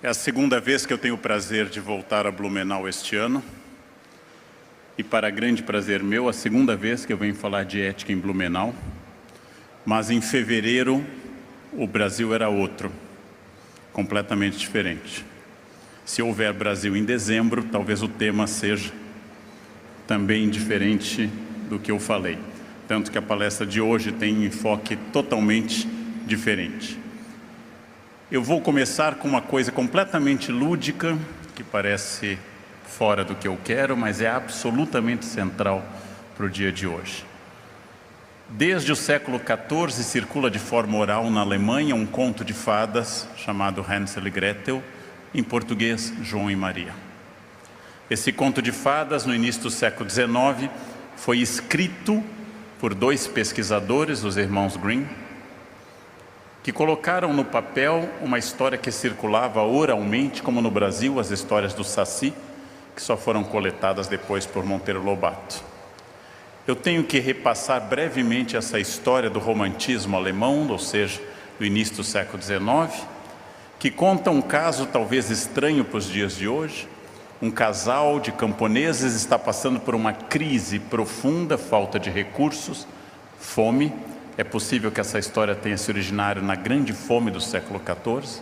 É a segunda vez que eu tenho o prazer de voltar a Blumenau este ano. E para grande prazer meu, a segunda vez que eu venho falar de ética em Blumenau. Mas em fevereiro, o Brasil era outro, completamente diferente. Se houver Brasil em dezembro, talvez o tema seja também diferente do que eu falei. Tanto que a palestra de hoje tem um enfoque totalmente diferente. Eu vou começar com uma coisa completamente lúdica, que parece fora do que eu quero, mas é absolutamente central para o dia de hoje. Desde o século XIV circula de forma oral na Alemanha um conto de fadas chamado Hansel e Gretel, em português João e Maria. Esse conto de fadas, no início do século XIX, foi escrito por dois pesquisadores, os irmãos Grimm, que colocaram no papel uma história que circulava oralmente, como no Brasil, as histórias do Saci, que só foram coletadas depois por Monteiro Lobato. Eu tenho que repassar brevemente essa história do romantismo alemão, ou seja, do início do século XIX, que conta um caso talvez estranho para os dias de hoje. Um casal de camponeses está passando por uma crise profunda, falta de recursos, fome. É possível que essa história tenha se originado na grande fome do século XIV.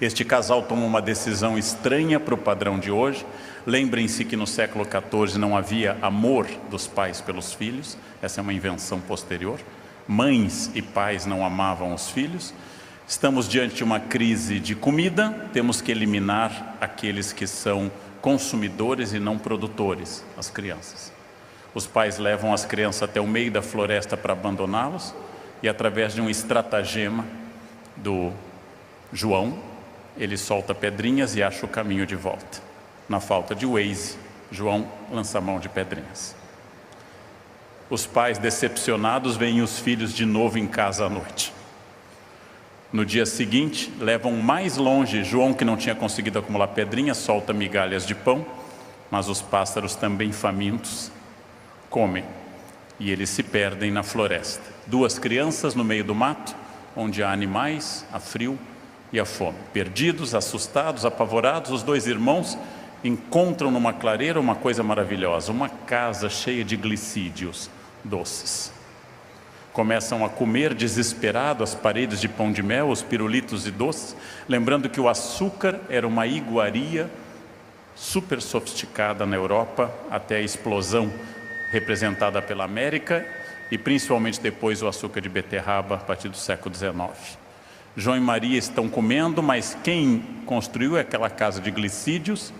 Este casal toma uma decisão estranha para o padrão de hoje. Lembrem-se que no século XIV não havia amor dos pais pelos filhos. Essa é uma invenção posterior. Mães e pais não amavam os filhos. Estamos diante de uma crise de comida. Temos que eliminar aqueles que são consumidores e não produtores, as crianças. Os pais levam as crianças até o meio da floresta para abandoná-los e através de um estratagema do João, ele solta pedrinhas e acha o caminho de volta. Na falta de Waze, João lança a mão de pedrinhas. Os pais decepcionados veem os filhos de novo em casa à noite. No dia seguinte, levam mais longe. João, que não tinha conseguido acumular pedrinhas, solta migalhas de pão, mas os pássaros, também famintos, comem, e eles se perdem na floresta. Duas crianças no meio do mato, onde há animais, há frio e há fome. Perdidos, assustados, apavorados, os dois irmãos encontram numa clareira uma coisa maravilhosa, uma casa cheia de glicídios doces. Começam a comer desesperado as paredes de pão de mel, os pirulitos e doces, lembrando que o açúcar era uma iguaria super sofisticada na Europa, até a explosão representada pela América e principalmente depois o açúcar de beterraba a partir do século XIX. João e Maria estão comendo, mas quem construiu aquela casa de glicídios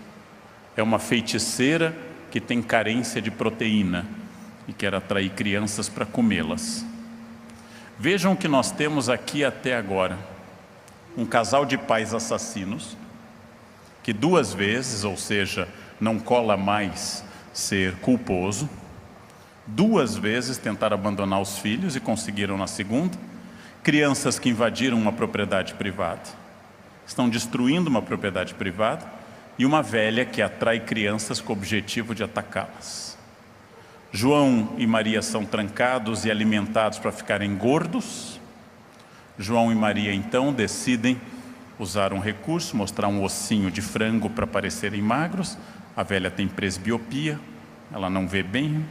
é uma feiticeira que tem carência de proteína e quer atrair crianças para comê-las. Vejam o que nós temos aqui até agora. Um casal de pais assassinos que duas vezes, ou seja, não cola mais ser culposo, duas vezes tentaram abandonar os filhos e conseguiram na segunda. Crianças que invadiram uma propriedade privada, estão destruindo uma propriedade privada, e uma velha que atrai crianças com o objetivo de atacá-las. João e Maria são trancados e alimentados para ficarem gordos. João e Maria então decidem usar um recurso, mostrar um ossinho de frango para parecerem magros. A velha tem presbiopia, ela não vê bem.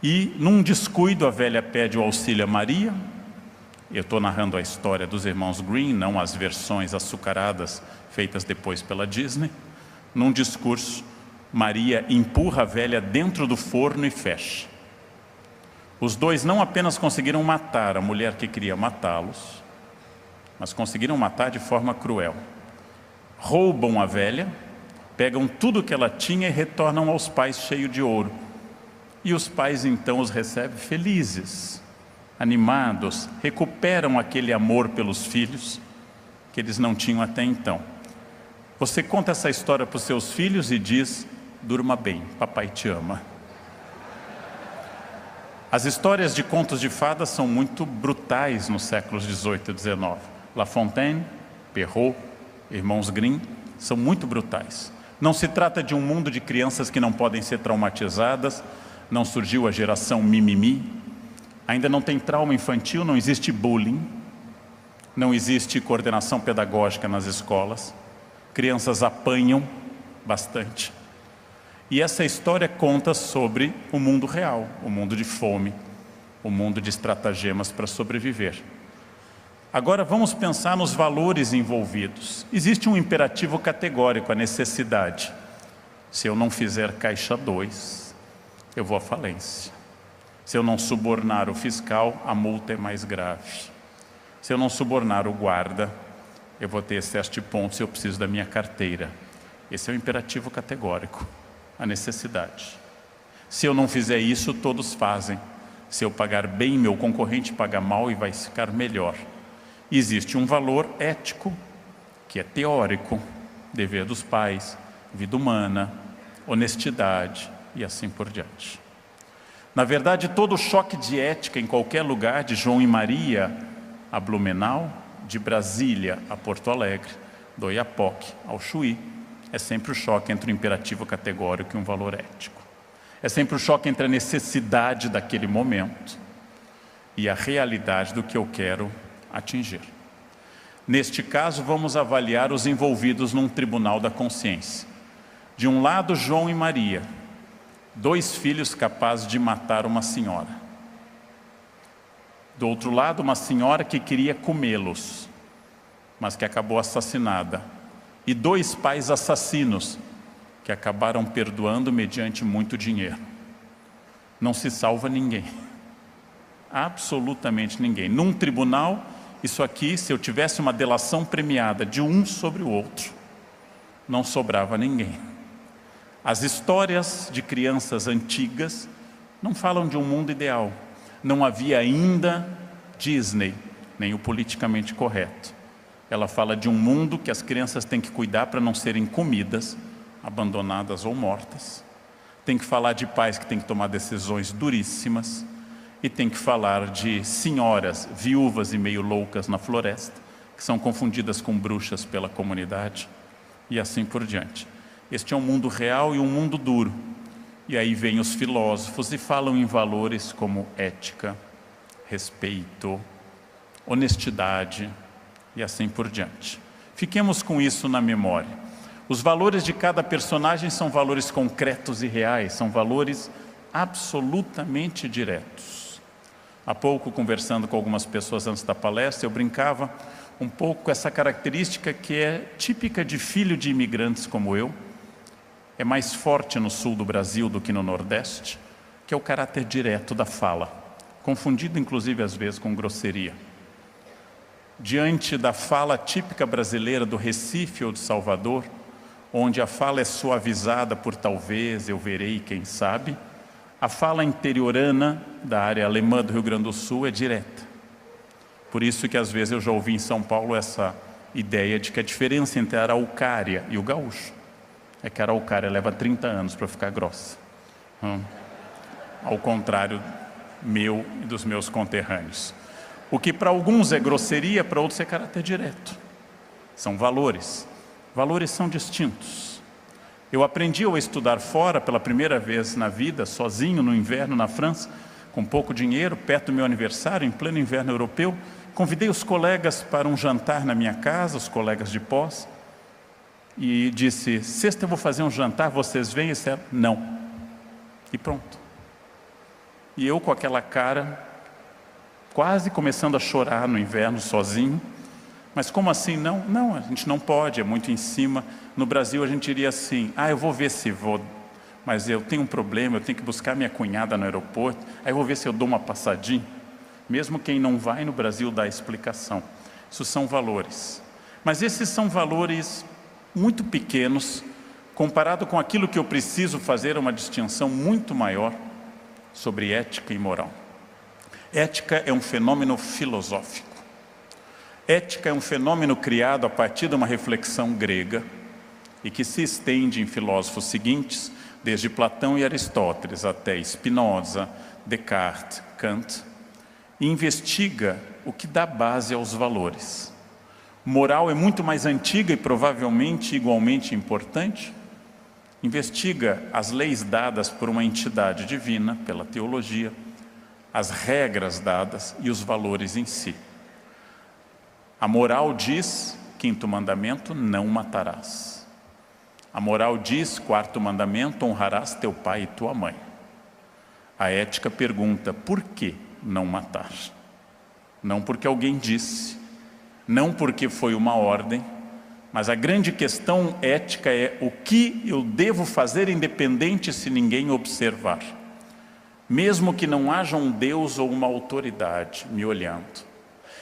E, num descuido, a velha pede o auxílio a Maria. Eu estou narrando a história dos irmãos Grimm, não as versões açucaradas feitas depois pela Disney. Num discurso, Maria empurra a velha dentro do forno e fecha. Os dois não apenas conseguiram matar a mulher que queria matá-los, mas conseguiram matar de forma cruel. Roubam a velha, pegam tudo que ela tinha e retornam aos pais cheio de ouro. E os pais então os recebem felizes, animados, recuperam aquele amor pelos filhos que eles não tinham até então. Você conta essa história para os seus filhos e diz: durma bem, papai te ama. As histórias de contos de fadas são muito brutais nos séculos 18 e 19. La Fontaine, Perrault, irmãos Grimm, são muito brutais. Não se trata de um mundo de crianças que não podem ser traumatizadas. Não surgiu a geração mimimi, ainda não tem trauma infantil, não existe bullying. não existe coordenação pedagógica nas escolas, crianças apanham bastante. E essa história conta sobre o mundo real, o mundo de fome, o mundo de estratagemas para sobreviver. Agora vamos pensar nos valores envolvidos. Existe um imperativo categórico, a necessidade. Se eu não fizer caixa 2, eu vou à falência. Se eu não subornar o fiscal, a multa é mais grave. Se eu não subornar o guarda, eu vou ter excesso de pontos e eu preciso da minha carteira. Esse é o imperativo categórico, a necessidade. Se eu não fizer isso, todos fazem. Se eu pagar bem, meu concorrente paga mal e vai ficar melhor. Existe um valor ético, que é teórico, dever dos pais, vida humana, honestidade e assim por diante. Na verdade, todo choque de ética em qualquer lugar, de João e Maria a Blumenau, de Brasília a Porto Alegre, do Oiapoque ao Chuí, é sempre o choque entre o imperativo categórico e um valor ético. É sempre o choque entre a necessidade daquele momento e a realidade do que eu quero atingir. Neste caso, vamos avaliar os envolvidos num tribunal da consciência. De um lado, João e Maria, 2 filhos capazes de matar uma senhora. Do outro lado, uma senhora que queria comê-los, mas que acabou assassinada. E 2 pais assassinos, que acabaram perdoando mediante muito dinheiro. Não se salva ninguém. Absolutamente ninguém. Num tribunal, isso aqui, se eu tivesse uma delação premiada de um sobre o outro, não sobrava ninguém. As histórias de crianças antigas não falam de um mundo ideal. Não havia ainda Disney, nem o politicamente correto. Ela fala de um mundo que as crianças têm que cuidar para não serem comidas, abandonadas ou mortas. Tem que falar de pais que têm que tomar decisões duríssimas. E tem que falar de senhoras viúvas e meio loucas na floresta, que são confundidas com bruxas pela comunidade, e assim por diante. Este é um mundo real e um mundo duro. E aí vêm os filósofos e falam em valores como ética, respeito, honestidade e assim por diante. Fiquemos com isso na memória. Os valores de cada personagem são valores concretos e reais, são valores absolutamente diretos. Há pouco, conversando com algumas pessoas antes da palestra, eu brincava um pouco com essa característica que é típica de filho de imigrantes como eu, é mais forte no sul do Brasil do que no Nordeste, que é o caráter direto da fala, confundido inclusive às vezes com grosseria. Diante da fala típica brasileira do Recife ou de Salvador, onde a fala é suavizada por talvez, eu verei, quem sabe, a fala interiorana da área alemã do Rio Grande do Sul é direta. Por isso que às vezes eu já ouvi em São Paulo essa ideia de que a diferença entre a araucária e o gaúcho é que a araucária leva 30 anos para ficar grossa. Ao contrário meu e dos meus conterrâneos. O que para alguns é grosseria, para outros é caráter direto. São valores. Valores são distintos. Eu aprendi a estudar fora pela primeira vez na vida, sozinho no inverno na França, com pouco dinheiro, perto do meu aniversário, em pleno inverno europeu. Convidei os colegas para um jantar na minha casa, os colegas de pós, e disse, sexta eu vou fazer um jantar, vocês vêm? E disseram, não. E pronto. E eu com aquela cara, quase começando a chorar no inverno, sozinho. Mas como assim? Não, não, a gente não pode, é muito em cima. No Brasil a gente diria assim, eu vou ver se vou, mas eu tenho um problema, eu tenho que buscar minha cunhada no aeroporto, aí eu vou ver se eu dou uma passadinha. Mesmo quem não vai no Brasil dá explicação. Isso são valores. Mas esses são valores muito pequenos, comparado com aquilo que eu preciso fazer uma distinção muito maior sobre ética e moral. Ética é um fenômeno filosófico. Ética é um fenômeno criado a partir de uma reflexão grega e que se estende em filósofos seguintes, desde Platão e Aristóteles até Spinoza, Descartes, Kant, e investiga o que dá base aos valores. Moral é muito mais antiga e provavelmente igualmente importante. Investiga as leis dadas por uma entidade divina, pela teologia, as regras dadas e os valores em si. A moral diz, quinto mandamento, não matarás. A moral diz, quarto mandamento, honrarás teu pai e tua mãe. A ética pergunta, por que não matar? Não porque alguém disse, não porque foi uma ordem, mas a grande questão ética é o que eu devo fazer independente se ninguém observar. Mesmo que não haja um Deus ou uma autoridade me olhando.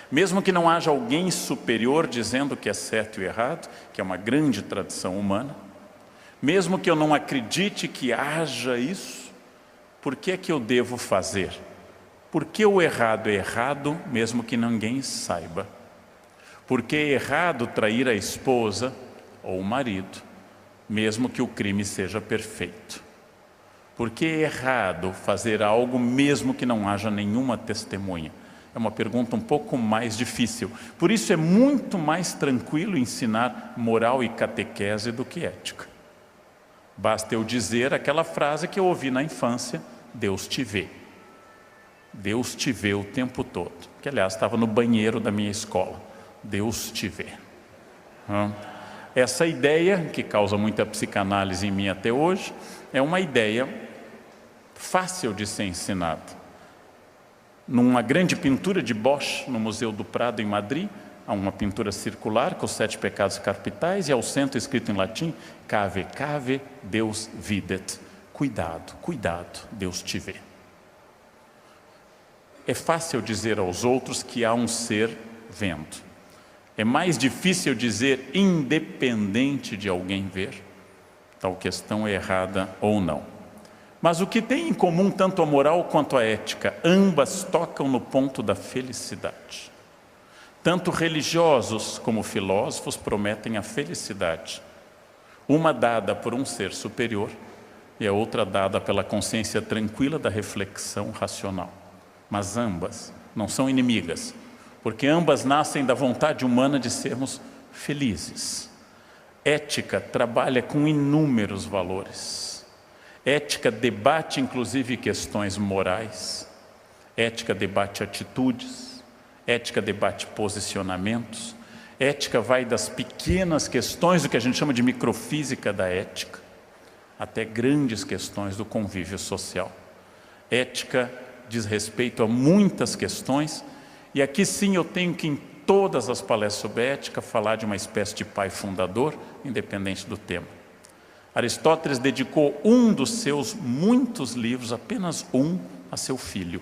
Mesmo que não haja alguém superior dizendo que é certo e errado, que é uma grande tradição humana. Mesmo que eu não acredite que haja isso, por que é que eu devo fazer? Porque o errado é errado, mesmo que ninguém saiba. Porque é errado trair a esposa ou o marido, mesmo que o crime seja perfeito. Porque é errado fazer algo mesmo que não haja nenhuma testemunha. É uma pergunta um pouco mais difícil. Por isso é muito mais tranquilo ensinar moral e catequese do que ética. Basta eu dizer aquela frase que eu ouvi na infância, Deus te vê. Deus te vê o tempo todo. Que aliás estava no banheiro da minha escola. Deus te vê. Essa ideia, que causa muita psicanálise em mim até hoje, é uma ideia fácil de ser ensinada. Numa grande pintura de Bosch, no Museu do Prado, em Madrid, há uma pintura circular com os 7 pecados capitais e ao centro escrito em latim, cave, cave, Deus videt. Cuidado, cuidado, Deus te vê. É fácil dizer aos outros que há um ser vendo. É mais difícil dizer independente de alguém ver. Tal questão é errada ou não. Mas o que tem em comum tanto a moral quanto a ética? Ambas tocam no ponto da felicidade. Tanto religiosos como filósofos prometem a felicidade. Uma dada por um ser superior e a outra dada pela consciência tranquila da reflexão racional. Mas ambas não são inimigas, porque ambas nascem da vontade humana de sermos felizes. Ética trabalha com inúmeros valores. Ética debate inclusive questões morais. Ética debate atitudes. Ética debate posicionamentos. Ética vai das pequenas questões do que a gente chama de microfísica da ética, até grandes questões do convívio social. Ética diz respeito a muitas questões, e aqui sim eu tenho que, em todas as palestras sobre ética, falar de uma espécie de pai fundador, independente do tema. Aristóteles dedicou um dos seus muitos livros, apenas um, a seu filho,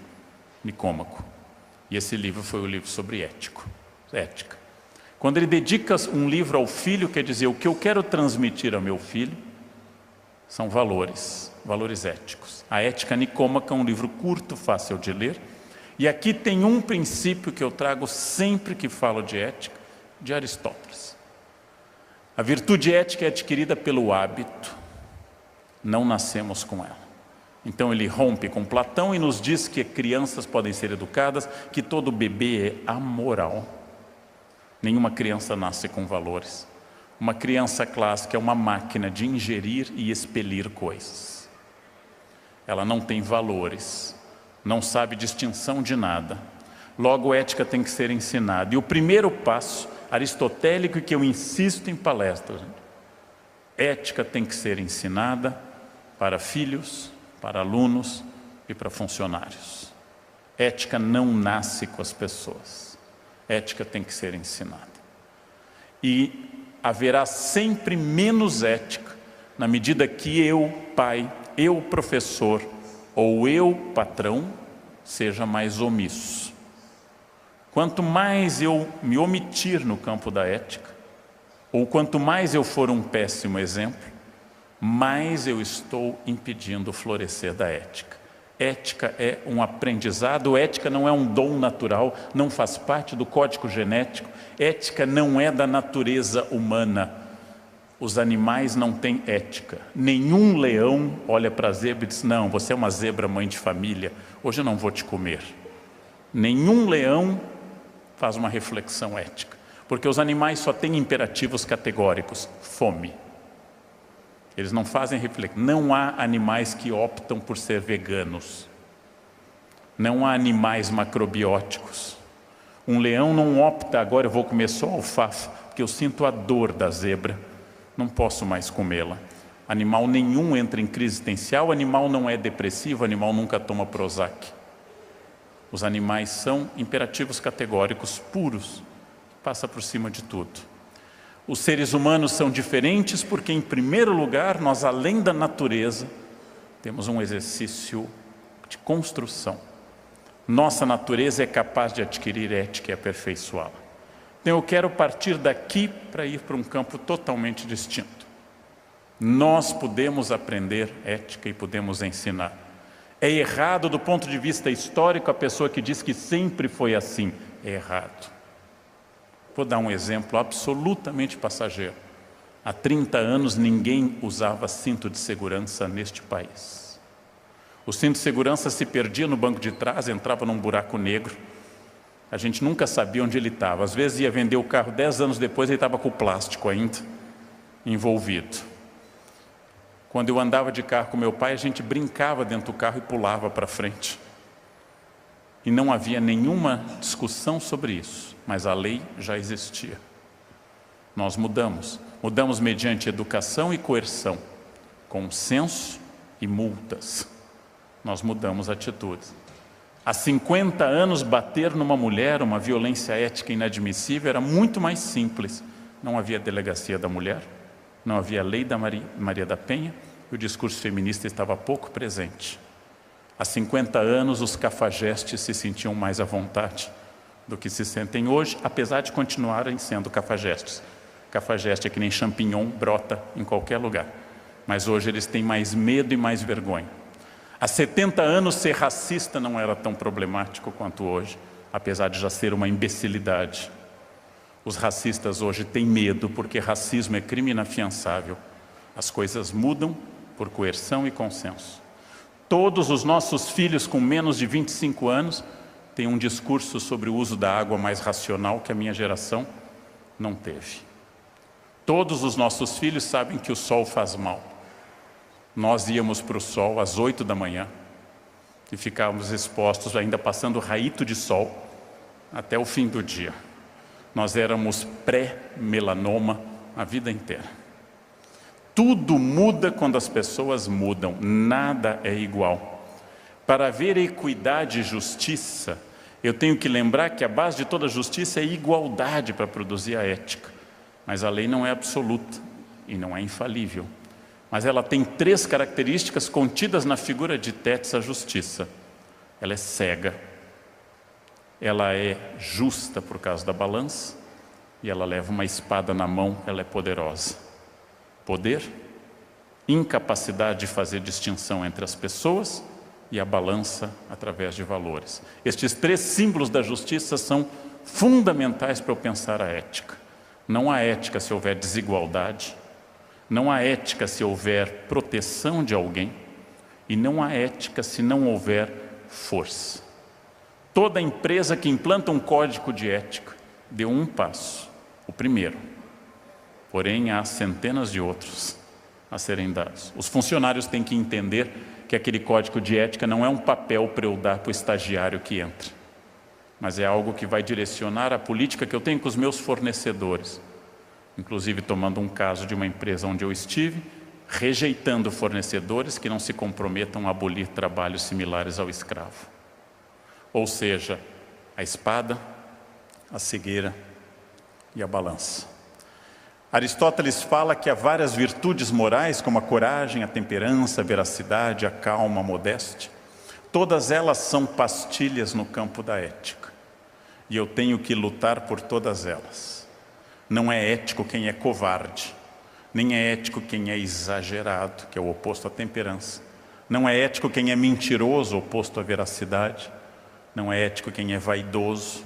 Nicômaco. E esse livro foi o livro sobre ética. Quando ele dedica um livro ao filho, quer dizer, o que eu quero transmitir ao meu filho são valores éticos. A Ética Nicômaca é um livro curto, fácil de ler. E aqui tem um princípio que eu trago sempre que falo de ética, de Aristóteles. A virtude ética é adquirida pelo hábito, não nascemos com ela. Então ele rompe com Platão e nos diz que crianças podem ser educadas, que todo bebê é amoral. Nenhuma criança nasce com valores. Uma criança clássica é uma máquina de ingerir e expelir coisas. Ela não tem valores, não sabe distinção de nada. Logo, ética tem que ser ensinada. E o primeiro passo aristotélico, e que eu insisto em palestras, ética tem que ser ensinada para filhos, para alunos e para funcionários. Ética não nasce com as pessoas. Ética tem que ser ensinada. E haverá sempre menos ética na medida que eu, pai, eu, professor, ou eu, patrão, seja mais omisso. Quanto mais eu me omitir no campo da ética, ou quanto mais eu for um péssimo exemplo, mais eu estou impedindo o florescer da ética. Ética é um aprendizado, ética não é um dom natural, não faz parte do código genético, ética não é da natureza humana. Os animais não têm ética. Nenhum leão olha para a zebra e diz, não, você é uma zebra mãe de família, hoje eu não vou te comer. Nenhum leão faz uma reflexão ética, porque os animais só têm imperativos categóricos, fome. Eles não fazem reflexão. Não há animais que optam por ser veganos. Não há animais macrobióticos. Um leão não opta, agora eu vou comer só alfafa, porque eu sinto a dor da zebra, não posso mais comê-la. Animal nenhum entra em crise existencial, animal não é depressivo, animal nunca toma Prozac. Os animais são imperativos categóricos puros, passa por cima de tudo. Os seres humanos são diferentes porque, em primeiro lugar, nós, além da natureza, temos um exercício de construção. Nossa natureza é capaz de adquirir ética e aperfeiçoá-la. Então eu quero partir daqui para ir para um campo totalmente distinto. Nós podemos aprender ética e podemos ensinar. É errado do ponto de vista histórico a pessoa que diz que sempre foi assim. É errado. Vou dar um exemplo absolutamente passageiro. Há 30 anos ninguém usava cinto de segurança neste país. O cinto de segurança se perdia no banco de trás, entrava num buraco negro. A gente nunca sabia onde ele estava. Às vezes ia vender o carro 10 anos depois, ele estava com o plástico ainda envolvido. Quando eu andava de carro com meu pai, a gente brincava dentro do carro e pulava para frente. E não havia nenhuma discussão sobre isso, mas a lei já existia. Nós mudamos. Mudamos mediante educação e coerção, consenso e multas. Nós mudamos atitudes. Há 50 anos, bater numa mulher, uma violência ética inadmissível, era muito mais simples. Não havia delegacia da mulher, não havia lei da Maria da Penha, e o discurso feminista estava pouco presente. Há 50 anos, os cafajestes se sentiam mais à vontade do que se sentem hoje, apesar de continuarem sendo cafajestes. Cafajeste é que nem champignon, brota em qualquer lugar. Mas hoje eles têm mais medo e mais vergonha. Há 70 anos, ser racista não era tão problemático quanto hoje, apesar de já ser uma imbecilidade. Os racistas hoje têm medo, porque racismo é crime inafiançável. As coisas mudam por coerção e consenso. Todos os nossos filhos com menos de 25 anos têm um discurso sobre o uso da água mais racional que a minha geração não teve. Todos os nossos filhos sabem que o sol faz mal. Nós íamos para o sol às 8 da manhã e ficávamos expostos, ainda passando raíto de sol, até o fim do dia. Nós éramos pré-melanoma a vida inteira. Tudo muda quando as pessoas mudam, nada é igual. Para haver equidade e justiça, eu tenho que lembrar que a base de toda justiça é igualdade para produzir a ética. Mas a lei não é absoluta e não é infalível. Mas ela tem 3 características contidas na figura de Tétis, a justiça. Ela é cega, ela é justa por causa da balança e ela leva uma espada na mão, ela é poderosa. Poder, incapacidade de fazer distinção entre as pessoas e a balança através de valores. Estes 3 símbolos da justiça são fundamentais para eu pensar a ética. Não há ética se houver desigualdade, não há ética se houver proteção de alguém e não há ética se não houver força. Toda empresa que implanta um código de ética deu um passo, o primeiro. Porém, há centenas de outros a serem dados. Os funcionários têm que entender que aquele código de ética não é um papel para eu dar para o estagiário que entra, mas é algo que vai direcionar a política que eu tenho com os meus fornecedores. Inclusive, tomando um caso de uma empresa onde eu estive, rejeitando fornecedores que não se comprometam a abolir trabalhos similares ao escravo. Ou seja, a espada, a cegueira e a balança. Aristóteles fala que há várias virtudes morais, como a coragem, a temperança, a veracidade, a calma, a modéstia. Todas elas são pastilhas no campo da ética. E eu tenho que lutar por todas elas. Não é ético quem é covarde, nem é ético quem é exagerado, que é o oposto à temperança. Não é ético quem é mentiroso, oposto à veracidade. Não é ético quem é vaidoso.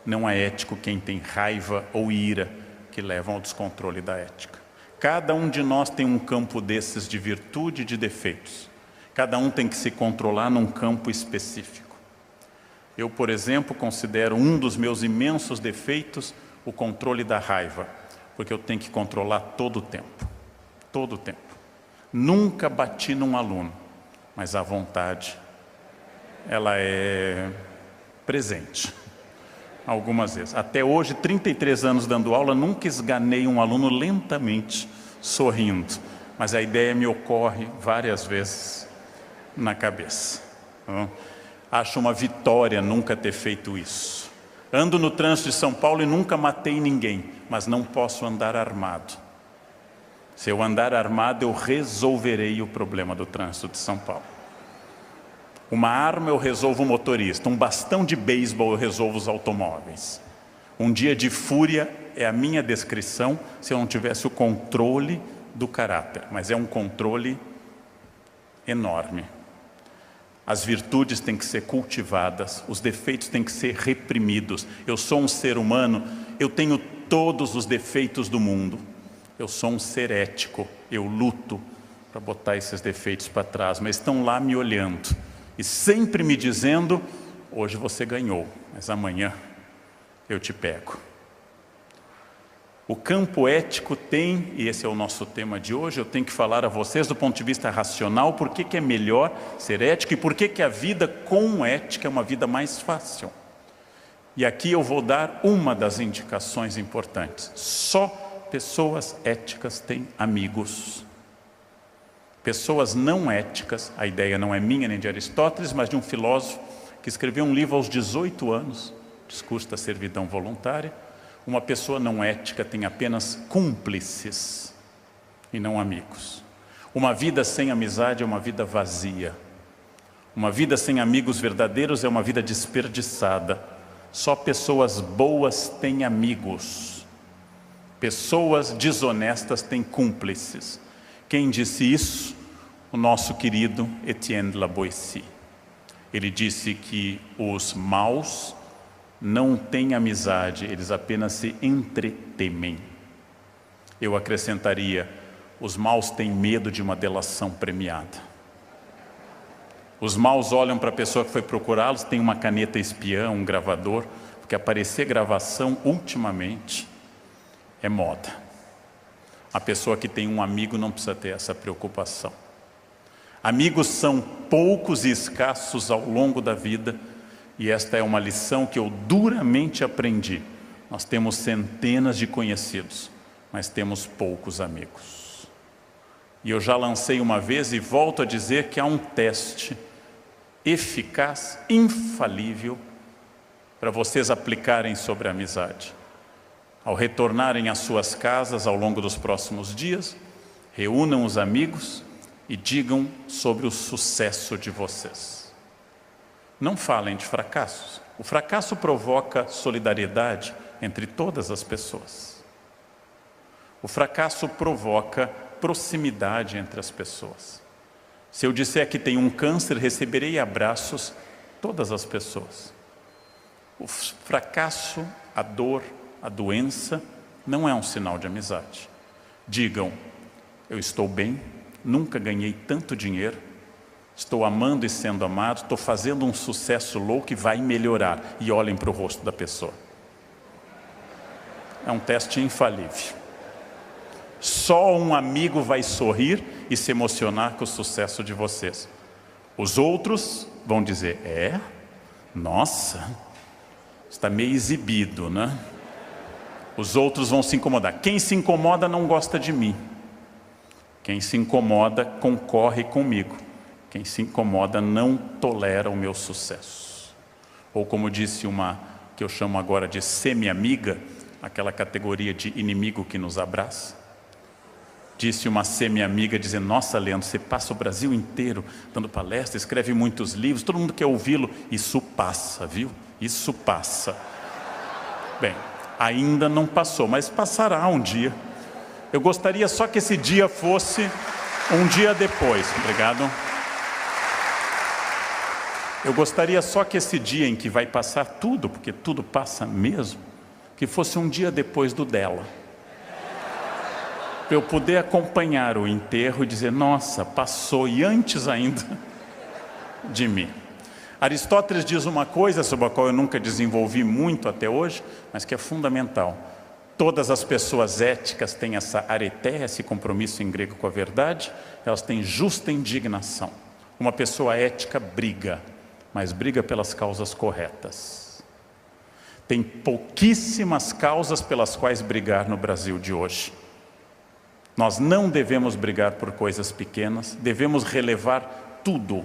Não é ético quem tem raiva ou ira, que levam ao descontrole da ética. Cada um de nós tem um campo desses de virtude e de defeitos. Cada um tem que se controlar num campo específico. Eu, por exemplo, considero um dos meus imensos defeitos o controle da raiva, porque eu tenho que controlar todo o tempo. Todo o tempo. Nunca bati num aluno, mas a vontade, ela é presente. algumas vezes. Até hoje, 33 anos dando aula, nunca esganei um aluno lentamente, sorrindo. Mas a ideia me ocorre várias vezes na cabeça. Acho uma vitória nunca ter feito isso. Ando no trânsito de São Paulo e nunca matei ninguém, mas não posso andar armado. Se eu andar armado, eu resolverei o problema do trânsito de São Paulo. Uma arma eu resolvo o motorista, um bastão de beisebol eu resolvo os automóveis. Um dia de fúria é a minha descrição se eu não tivesse o controle do caráter, mas é um controle enorme. As virtudes têm que ser cultivadas, os defeitos têm que ser reprimidos. Eu sou um ser humano, eu tenho todos os defeitos do mundo. Eu sou um ser ético, eu luto para botar esses defeitos para trás, mas estão lá me olhando e sempre me dizendo: hoje você ganhou, mas amanhã eu te pego. O campo ético tem, e esse é o nosso tema de hoje, eu tenho que falar a vocês do ponto de vista racional, por que é melhor ser ético e por que a vida com ética é uma vida mais fácil. E aqui eu vou dar uma das indicações importantes. Só pessoas éticas têm amigos. Pessoas não éticas, a ideia não é minha nem de Aristóteles, mas de um filósofo que escreveu um livro aos 18 anos, Discurso da Servidão Voluntária. Uma pessoa não ética tem apenas cúmplices e não amigos. Uma vida sem amizade é uma vida vazia. Uma vida sem amigos verdadeiros é uma vida desperdiçada. Só pessoas boas têm amigos. Pessoas desonestas têm cúmplices. Quem disse isso? O nosso querido Etienne de la Boétie. Ele disse que os maus não têm amizade, eles apenas se entretemem. Eu acrescentaria, os maus têm medo de uma delação premiada. Os maus olham para a pessoa que foi procurá-los, tem uma caneta espiã, um gravador, porque aparecer gravação ultimamente é moda. A pessoa que tem um amigo não precisa ter essa preocupação. Amigos são poucos e escassos ao longo da vida, e esta é uma lição que eu duramente aprendi. Nós temos centenas de conhecidos, mas temos poucos amigos. E eu já lancei uma vez e volto a dizer que há um teste eficaz, infalível, para vocês aplicarem sobre a amizade. Ao retornarem às suas casas ao longo dos próximos dias, reúnam os amigos e digam sobre o sucesso de vocês. Não falem de fracassos. O fracasso provoca solidariedade entre todas as pessoas. O fracasso provoca proximidade entre as pessoas. Se eu disser que tenho um câncer, receberei abraços todas as pessoas. O fracasso, a dor, a doença não é um sinal de amizade. Digam: eu estou bem, nunca ganhei tanto dinheiro, estou amando e sendo amado, estou fazendo um sucesso louco e vai melhorar. E olhem para o rosto da pessoa. É um teste infalível. Só um amigo vai sorrir e se emocionar com o sucesso de vocês. Os outros vão dizer: nossa, está meio exibido, né? Os outros vão se incomodar. Quem se incomoda não gosta de mim. Quem se incomoda concorre comigo. Quem se incomoda não tolera o meu sucesso. Ou como disse uma que eu chamo agora de semi-amiga, aquela categoria de inimigo que nos abraça. Disse uma semi-amiga dizendo: nossa, Leandro, você passa o Brasil inteiro dando palestra, escreve muitos livros, todo mundo quer ouvi-lo. Isso passa, viu? Isso passa. Bem, ainda não passou, mas passará um dia. Eu gostaria só que esse dia fosse um dia depois. Obrigado. Eu gostaria só que esse dia em que vai passar tudo, porque tudo passa mesmo, que fosse um dia depois do dela. Para eu poder acompanhar o enterro e dizer: nossa, passou, e antes ainda de mim. Aristóteles diz uma coisa sobre a qual eu nunca desenvolvi muito até hoje, mas que é fundamental. Todas as pessoas éticas têm essa areteia, esse compromisso em grego com a verdade, elas têm justa indignação. Uma pessoa ética briga, mas briga pelas causas corretas. tem pouquíssimas causas pelas quais brigar no Brasil de hoje. Nós não devemos brigar por coisas pequenas, devemos relevar tudo.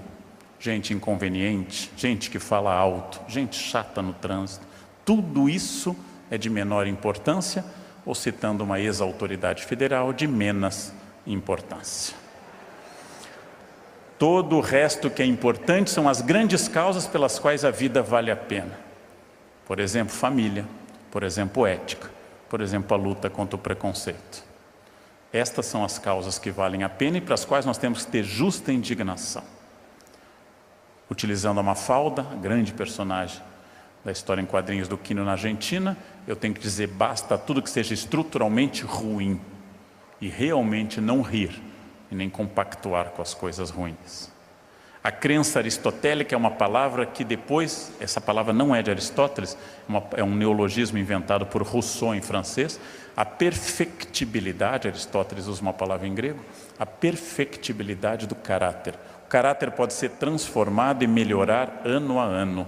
Gente inconveniente, gente que fala alto, gente chata no trânsito, tudo isso é de menor importância, ou citando uma ex-autoridade federal, de menos importância. Todo o resto que é importante são as grandes causas pelas quais a vida vale a pena. Por exemplo, família, por exemplo, ética, por exemplo, a luta contra o preconceito. Estas são as causas que valem a pena e para as quais nós temos que ter justa indignação. Utilizando a Mafalda, a grande personagem da história em quadrinhos do Quino na Argentina, eu tenho que dizer basta a tudo que seja estruturalmente ruim e realmente não rir e nem compactuar com as coisas ruins. A crença aristotélica é uma palavra que depois, essa palavra não é de Aristóteles, é um neologismo inventado por Rousseau em francês. A perfectibilidade, Aristóteles usa uma palavra em grego, a perfectibilidade do caráter. O caráter pode ser transformado e melhorar ano a ano,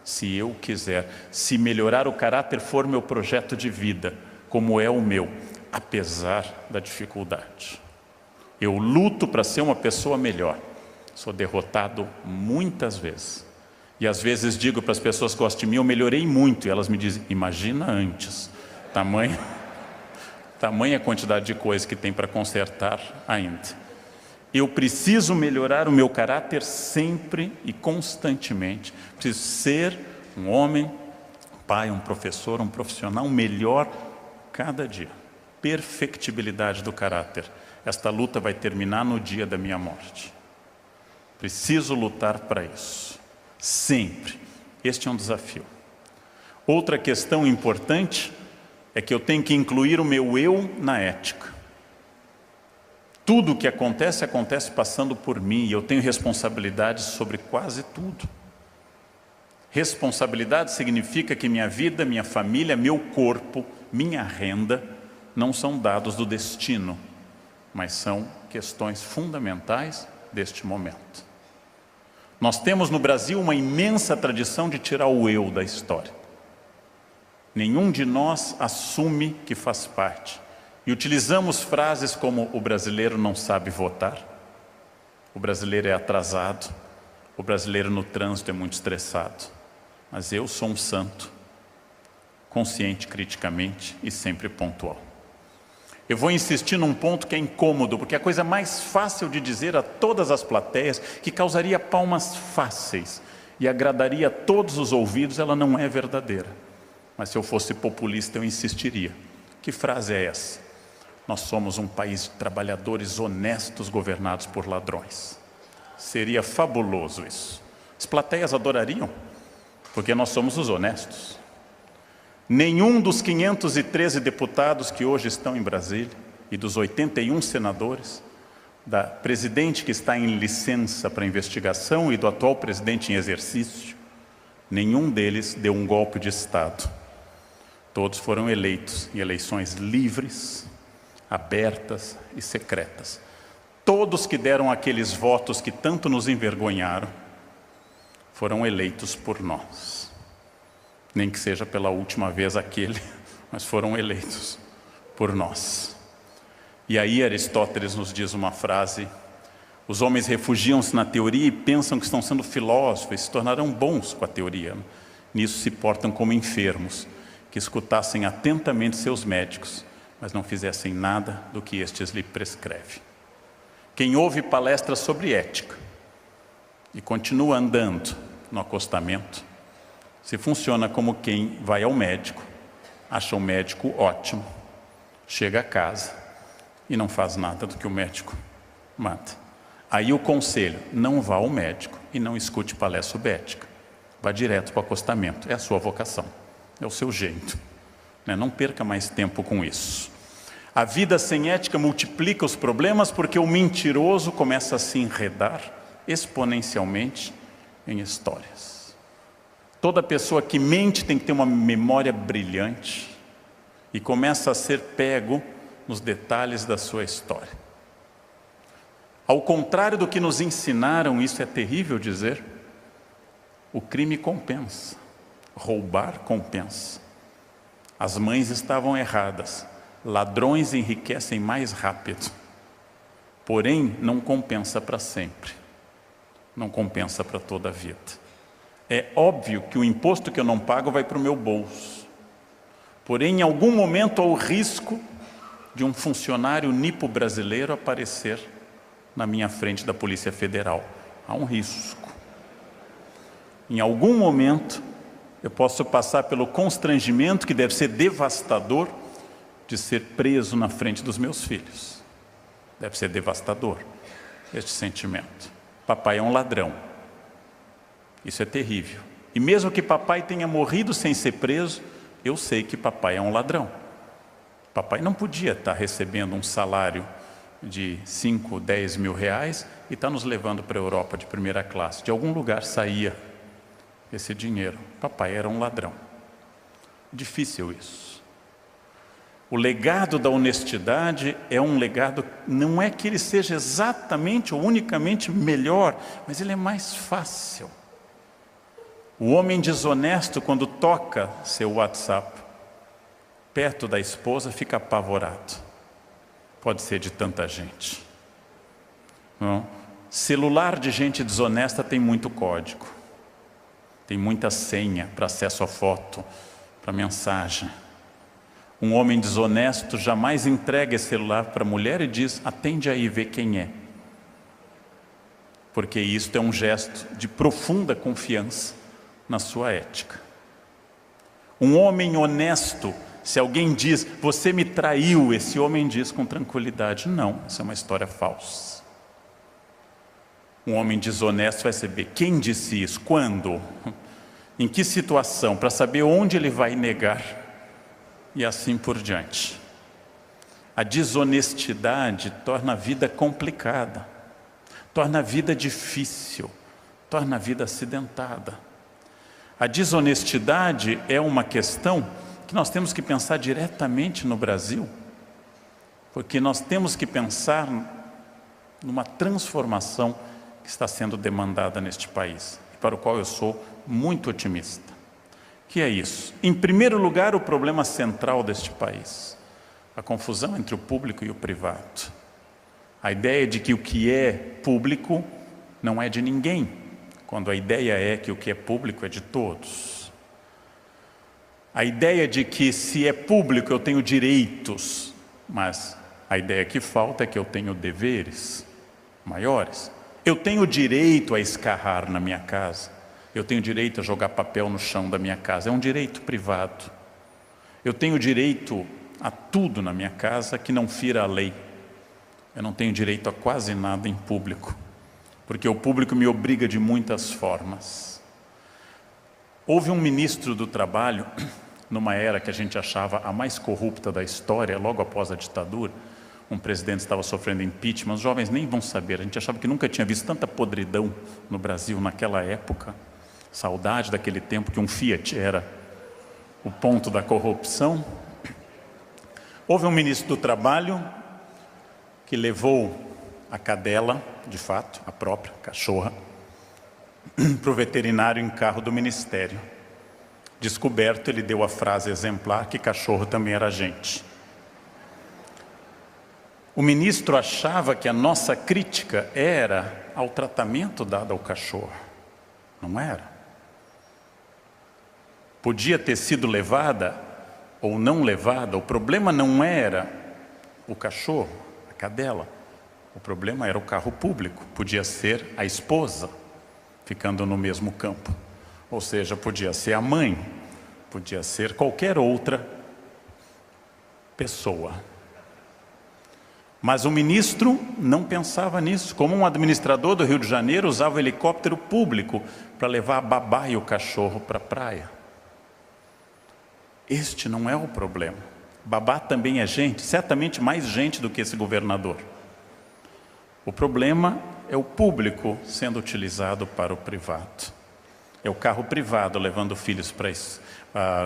se eu quiser. Se melhorar o caráter for meu projeto de vida, como é o meu, apesar da dificuldade. Eu luto para ser uma pessoa melhor. Sou derrotado muitas vezes. E às vezes digo para as pessoas que gostam de mim, eu melhorei muito. E elas me dizem, imagina antes. Tamanha quantidade de coisa que tem para consertar ainda. Eu preciso melhorar o meu caráter sempre e constantemente. Preciso ser um homem, um pai, um professor, um profissional melhor cada dia. Perfectibilidade do caráter. Esta luta vai terminar no dia da minha morte. Preciso lutar para isso. Sempre. Este é um desafio. Outra questão importante é que eu tenho que incluir o meu eu na ética. Tudo o que acontece, acontece passando por mim e eu tenho responsabilidade sobre quase tudo. Responsabilidade significa que minha vida, minha família, meu corpo, minha renda não são dados do destino, mas são questões fundamentais deste momento. Nós temos no Brasil uma imensa tradição de tirar o eu da história. Nenhum de nós assume que faz parte. E utilizamos frases como o brasileiro não sabe votar, o brasileiro é atrasado, o brasileiro no trânsito é muito estressado. Mas eu sou um santo, consciente criticamente e sempre pontual. Eu vou insistir num ponto que é incômodo, porque é a coisa mais fácil de dizer a todas as plateias, que causaria palmas fáceis e agradaria a todos os ouvidos, ela não é verdadeira. Mas se eu fosse populista, eu insistiria. Que frase é essa? Nós somos um país de trabalhadores honestos governados por ladrões. Seria fabuloso isso. As plateias adorariam, porque nós somos os honestos. Nenhum dos 513 deputados que hoje estão em Brasília e dos 81 senadores, da presidente que está em licença para investigação e do atual presidente em exercício, nenhum deles deu um golpe de Estado. Todos foram eleitos em eleições livres, abertas e secretas. Todos que deram aqueles votos que tanto nos envergonharam, foram eleitos por nós. Nem que seja pela última vez aquele, mas foram eleitos por nós. E aí Aristóteles nos diz uma frase: os homens refugiam-se na teoria e pensam que estão sendo filósofos, e se tornarão bons com a teoria. Nisso se portam como enfermos, que escutassem atentamente seus médicos, mas não fizessem nada do que estes lhe prescrevem. Quem ouve palestras sobre ética e continua andando no acostamento, se funciona como quem vai ao médico, acha o médico ótimo, chega a casa e não faz nada do que o médico manda. Aí o conselho, não vá ao médico e não escute palestra sobre ética. Vá direto para o acostamento, é a sua vocação, é o seu jeito. Não perca mais tempo com isso. A vida sem ética multiplica os problemas porque o mentiroso começa a se enredar exponencialmente em histórias. Toda pessoa que mente tem que ter uma memória brilhante e começa a ser pego nos detalhes da sua história. Ao contrário do que nos ensinaram, isso é terrível dizer, o crime compensa. Roubar compensa. As mães estavam erradas. Ladrões enriquecem mais rápido. Porém, não compensa para sempre. Não compensa para toda a vida. É óbvio que o imposto que eu não pago vai para o meu bolso. Porém, em algum momento há o risco de um funcionário nipo brasileiro aparecer na minha frente da Polícia Federal. Há um risco. Em algum momento, eu posso passar pelo constrangimento que deve ser devastador de ser preso na frente dos meus filhos. Deve ser devastador este sentimento. Papai é um ladrão. Isso é terrível. E mesmo que papai tenha morrido sem ser preso, eu sei que papai é um ladrão. Papai não podia estar recebendo um salário de 5, 10 mil reais e está nos levando para a Europa de primeira classe. De algum lugar saía esse dinheiro. Papai era um ladrão. Difícil isso. O legado da honestidade é um legado, não é que ele seja exatamente ou unicamente melhor, mas ele é mais fácil. O homem desonesto, quando toca seu WhatsApp perto da esposa, fica apavorado. Pode ser de tanta gente. Não? Celular de gente desonesta tem muito código. Tem muita senha para acesso à foto, para mensagem. Um homem desonesto jamais entrega esse celular para a mulher e diz: atende aí, vê quem é. Porque isto é um gesto de profunda confiança na sua ética. Um homem honesto, se alguém diz: você me traiu, esse homem diz com tranquilidade: não, isso é uma história falsa. Um homem desonesto vai saber quem disse isso, quando, em que situação, para saber onde ele vai negar e assim por diante. A desonestidade torna a vida complicada, torna a vida difícil, torna a vida acidentada. A desonestidade é uma questão que nós temos que pensar diretamente no Brasil, porque nós temos que pensar numa transformação que está sendo demandada neste país, para o qual eu sou muito otimista. Que é isso? Em primeiro lugar, o problema central deste país, a confusão entre o público e o privado. A ideia de que o que é público não é de ninguém, quando a ideia é que o que é público é de todos. A ideia de que se é público eu tenho direitos, mas a ideia que falta é que eu tenho deveres maiores. Eu tenho direito a escarrar na minha casa. Eu tenho direito a jogar papel no chão da minha casa. É um direito privado. Eu tenho direito a tudo na minha casa que não fira a lei. Eu não tenho direito a quase nada em público, porque o público me obriga de muitas formas. Houve um ministro do Trabalho, numa era que a gente achava a mais corrupta da história, logo após a ditadura. Um presidente estava sofrendo impeachment, os jovens nem vão saber, a gente achava que nunca tinha visto tanta podridão no Brasil naquela época. Saudade daquele tempo que um Fiat era o ponto da corrupção. Houve um ministro do Trabalho que levou a cadela, de fato, a própria cachorra, para o veterinário em carro do ministério. Descoberto, ele deu a frase exemplar que cachorro também era gente. O ministro achava que a nossa crítica era ao tratamento dado ao cachorro. Não era. Podia ter sido levada ou não levada, o problema não era o cachorro, a cadela. O problema era o carro público, podia ser a esposa ficando no mesmo campo. Ou seja, podia ser a mãe, podia ser qualquer outra pessoa. Mas o ministro não pensava nisso. Como um administrador do Rio de Janeiro usava o helicóptero público para levar a babá e o cachorro para a praia. Este não é o problema. Babá também é gente, certamente mais gente do que esse governador. O problema é o público sendo utilizado para o privado. É o carro privado levando filhos para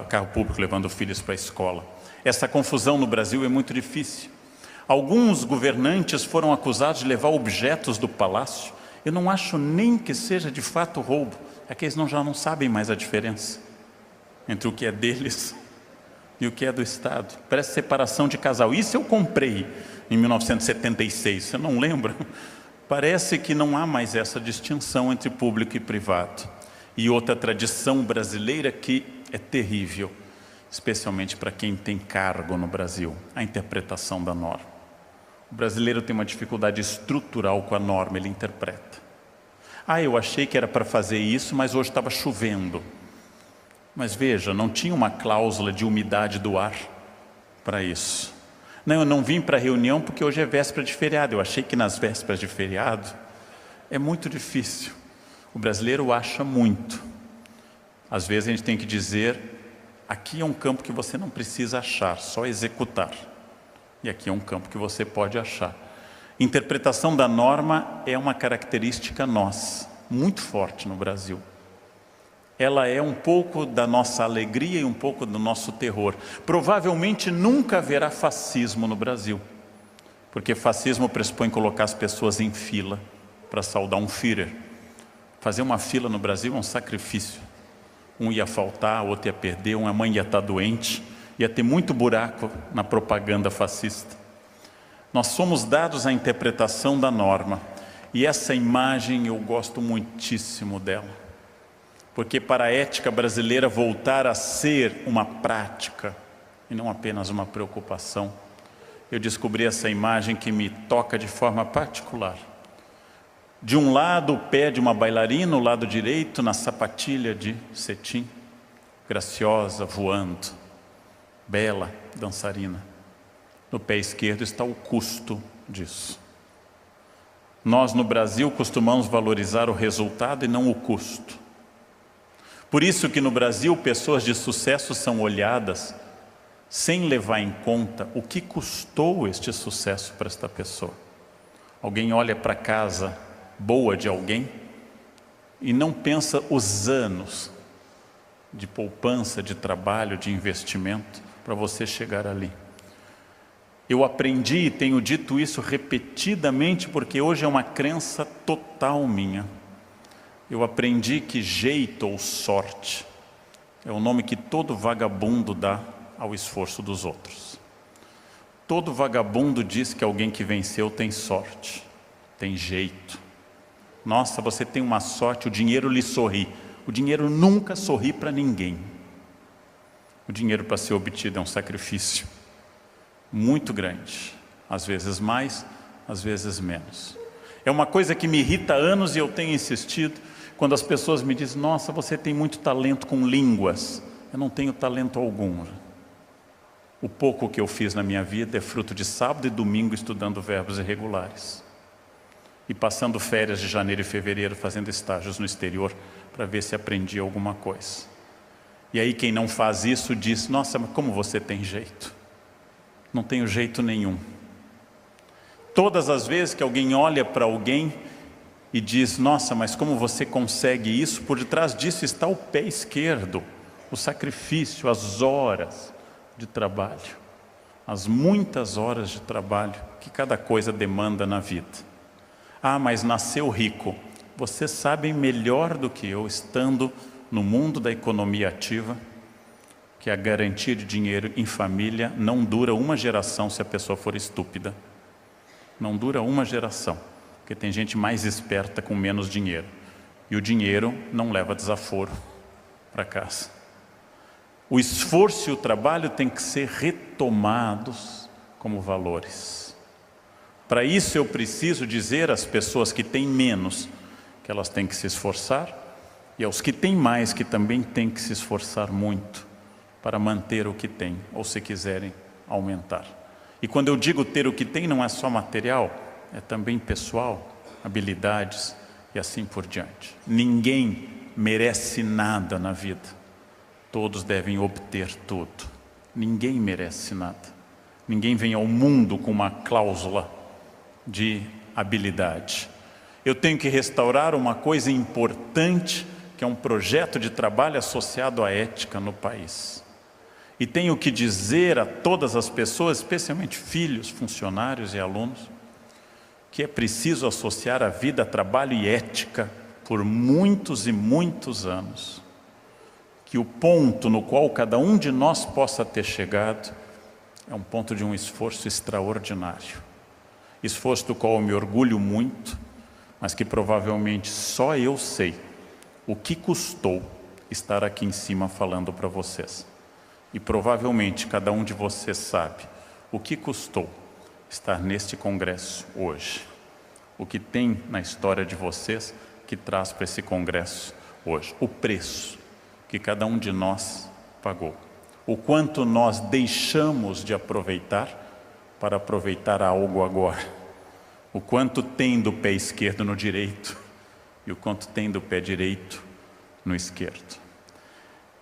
carro público levando filhos para a escola. Essa confusão no Brasil é muito difícil. Alguns governantes foram acusados de levar objetos do palácio. Eu não acho nem que seja de fato roubo, é que eles já não sabem mais a diferença. entre o que é deles e o que é do Estado. Parece separação de casal. Isso eu comprei em 1976, você não lembra? Parece que não há mais essa distinção entre público e privado. E outra tradição brasileira que é terrível, especialmente para quem tem cargo no Brasil, a interpretação da norma. O brasileiro tem uma dificuldade estrutural com a norma, ele interpreta. Eu achei que era para fazer isso, mas hoje estava chovendo. Mas veja, não tinha uma cláusula de umidade do ar para isso. Não, eu não vim para a reunião porque hoje é véspera de feriado. Eu achei que nas vésperas de feriado é muito difícil. O brasileiro acha muito. Às vezes a gente tem que dizer, aqui é um campo que você não precisa achar, só executar. E aqui é um campo que você pode achar. Interpretação da norma é uma característica nossa, muito forte no Brasil. Ela é um pouco da nossa alegria e um pouco do nosso terror. Provavelmente nunca haverá fascismo no Brasil, porque fascismo pressupõe colocar as pessoas em fila para saudar um Führer. Fazer uma fila no Brasil é um sacrifício. Um ia faltar, o outro ia perder, uma mãe ia estar doente, ia ter muito buraco na propaganda fascista. Nós somos dados à interpretação da norma, e essa imagem eu gosto muitíssimo dela. Porque para a ética brasileira voltar a ser uma prática e não apenas uma preocupação, eu descobri essa imagem que me toca de forma particular. De um lado o pé de uma bailarina, o lado direito na sapatilha de cetim, graciosa, voando, bela dançarina. No pé esquerdo está o custo disso. Nós no Brasil costumamos valorizar o resultado e não o custo. Por isso que no Brasil pessoas de sucesso são olhadas sem levar em conta o que custou este sucesso para esta pessoa. Alguém olha para a casa boa de alguém e não pensa os anos de poupança, de trabalho, de investimento para você chegar ali. Eu aprendi e tenho dito isso repetidamente porque hoje é uma crença total minha. Eu aprendi que jeito ou sorte é o nome que todo vagabundo dá ao esforço dos outros. Todo vagabundo diz que alguém que venceu tem sorte, tem jeito. Nossa, você tem uma sorte, o dinheiro lhe sorri. O dinheiro nunca sorri para ninguém. O dinheiro para ser obtido é um sacrifício muito grande, às vezes mais, às vezes menos. É uma coisa que me irrita há anos e eu tenho insistido. Quando as pessoas me dizem, nossa, você tem muito talento com línguas. Eu não tenho talento algum. O pouco que eu fiz na minha vida é fruto de sábado e domingo estudando verbos irregulares. E passando férias de janeiro e fevereiro fazendo estágios no exterior para ver se aprendi alguma coisa. E aí quem não faz isso diz, nossa, mas como você tem jeito? Não tenho jeito nenhum. Todas as vezes que alguém olha para alguém e diz, nossa, mas como você consegue isso? Por detrás disso está o pé esquerdo, o sacrifício, as horas de trabalho, as muitas horas de trabalho que cada coisa demanda na vida. Mas nasceu rico. Vocês sabem melhor do que eu, estando no mundo da economia ativa, que a garantia de dinheiro em família não dura uma geração se a pessoa for estúpida. Não dura uma geração. Porque tem gente mais esperta com menos dinheiro. E o dinheiro não leva desaforo para casa. O esforço e o trabalho têm que ser retomados como valores. Para isso eu preciso dizer às pessoas que têm menos, que elas têm que se esforçar, e aos que têm mais, que também têm que se esforçar muito para manter o que têm, ou se quiserem aumentar. E quando eu digo ter o que tem, não é só material, é também pessoal, habilidades e assim por diante. Ninguém merece nada na vida. Todos devem obter tudo. Ninguém merece nada. Ninguém vem ao mundo com uma cláusula de habilidade. Eu tenho que restaurar uma coisa importante, que é um projeto de trabalho associado à ética no país. E tenho que dizer a todas as pessoas, especialmente filhos, funcionários e alunos, que é preciso associar a vida a trabalho e ética por muitos e muitos anos. que o ponto no qual cada um de nós possa ter chegado é um ponto de um esforço extraordinário. Esforço do qual eu me orgulho muito, mas que provavelmente só eu sei o que custou estar aqui em cima falando para vocês. E provavelmente cada um de vocês sabe o que custou estar neste congresso hoje. O que tem na história de vocês que traz para esse congresso hoje. O preço que cada um de nós pagou. O quanto nós deixamos de aproveitar para aproveitar algo agora. O quanto tem do pé esquerdo no direito e o quanto tem do pé direito no esquerdo.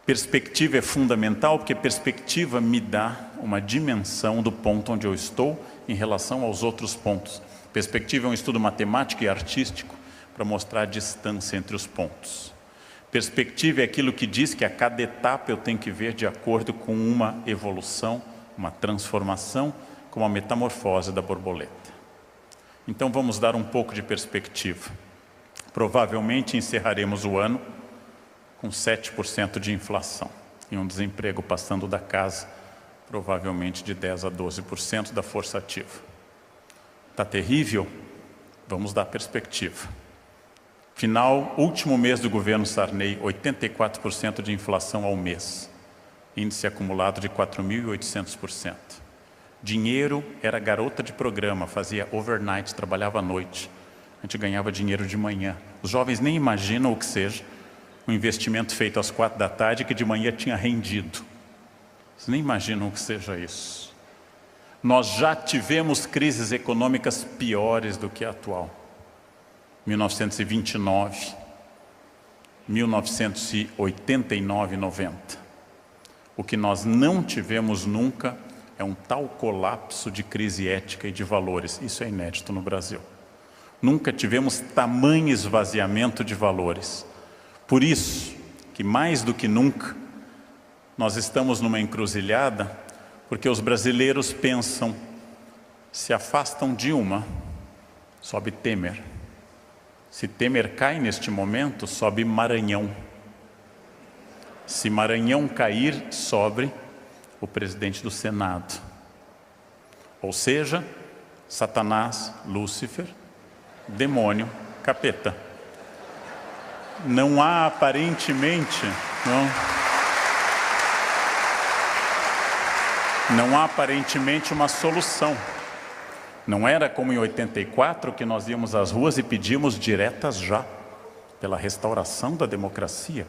Perspectiva é fundamental porque perspectiva me dá uma dimensão do ponto onde eu estou em relação aos outros pontos. Perspectiva é um estudo matemático e artístico para mostrar a distância entre os pontos. Perspectiva é aquilo que diz que a cada etapa eu tenho que ver de acordo com uma evolução, uma transformação, como a metamorfose da borboleta. Então vamos dar um pouco de perspectiva. Provavelmente encerraremos o ano com 7% de inflação e um desemprego passando da casa, provavelmente de 10% a 12% da força ativa. Está terrível? Vamos dar perspectiva. Último mês do governo Sarney, 84% de inflação ao mês. Índice acumulado de 4.800%. Dinheiro era garota de programa, fazia overnight, trabalhava à noite. A gente ganhava dinheiro de manhã. Os jovens nem imaginam o que seja um investimento feito às 4 da tarde que de manhã tinha rendido. Vocês nem imaginam o que seja isso. Nós já tivemos crises econômicas piores do que a atual. 1929, 1989 e 90. O que nós não tivemos nunca é um tal colapso de crise ética e de valores. Isso é inédito no Brasil. Nunca tivemos tamanho esvaziamento de valores. Por isso que mais do que nunca nós estamos numa encruzilhada, porque os brasileiros pensam, se afastam de uma, sobe Temer. Se Temer cai neste momento, sobe Maranhão. Se Maranhão cair, sobe o presidente do Senado. Ou seja, Satanás, Lúcifer, demônio, capeta. Não há aparentemente, não há aparentemente uma solução. Não era como em 84 que nós íamos às ruas e pedíamos diretas já, pela restauração da democracia.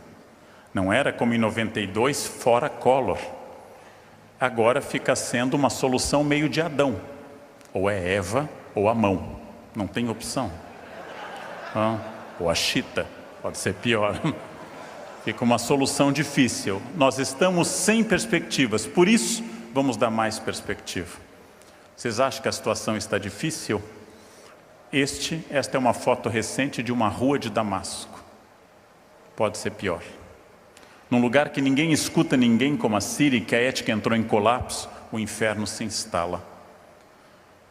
Não era como em 92, fora Collor. Agora fica sendo uma solução meio de Adão. Ou é Eva ou a mão. Não tem opção. Ou a chita, pode ser pior. Fica uma solução difícil. Nós estamos sem perspectivas, por isso vamos dar mais perspectiva. Vocês acham que a situação está difícil? Esta é uma foto recente de uma rua de Damasco. Pode ser pior. Num lugar que ninguém escuta ninguém, como a Síria, que a ética entrou em colapso, o inferno se instala.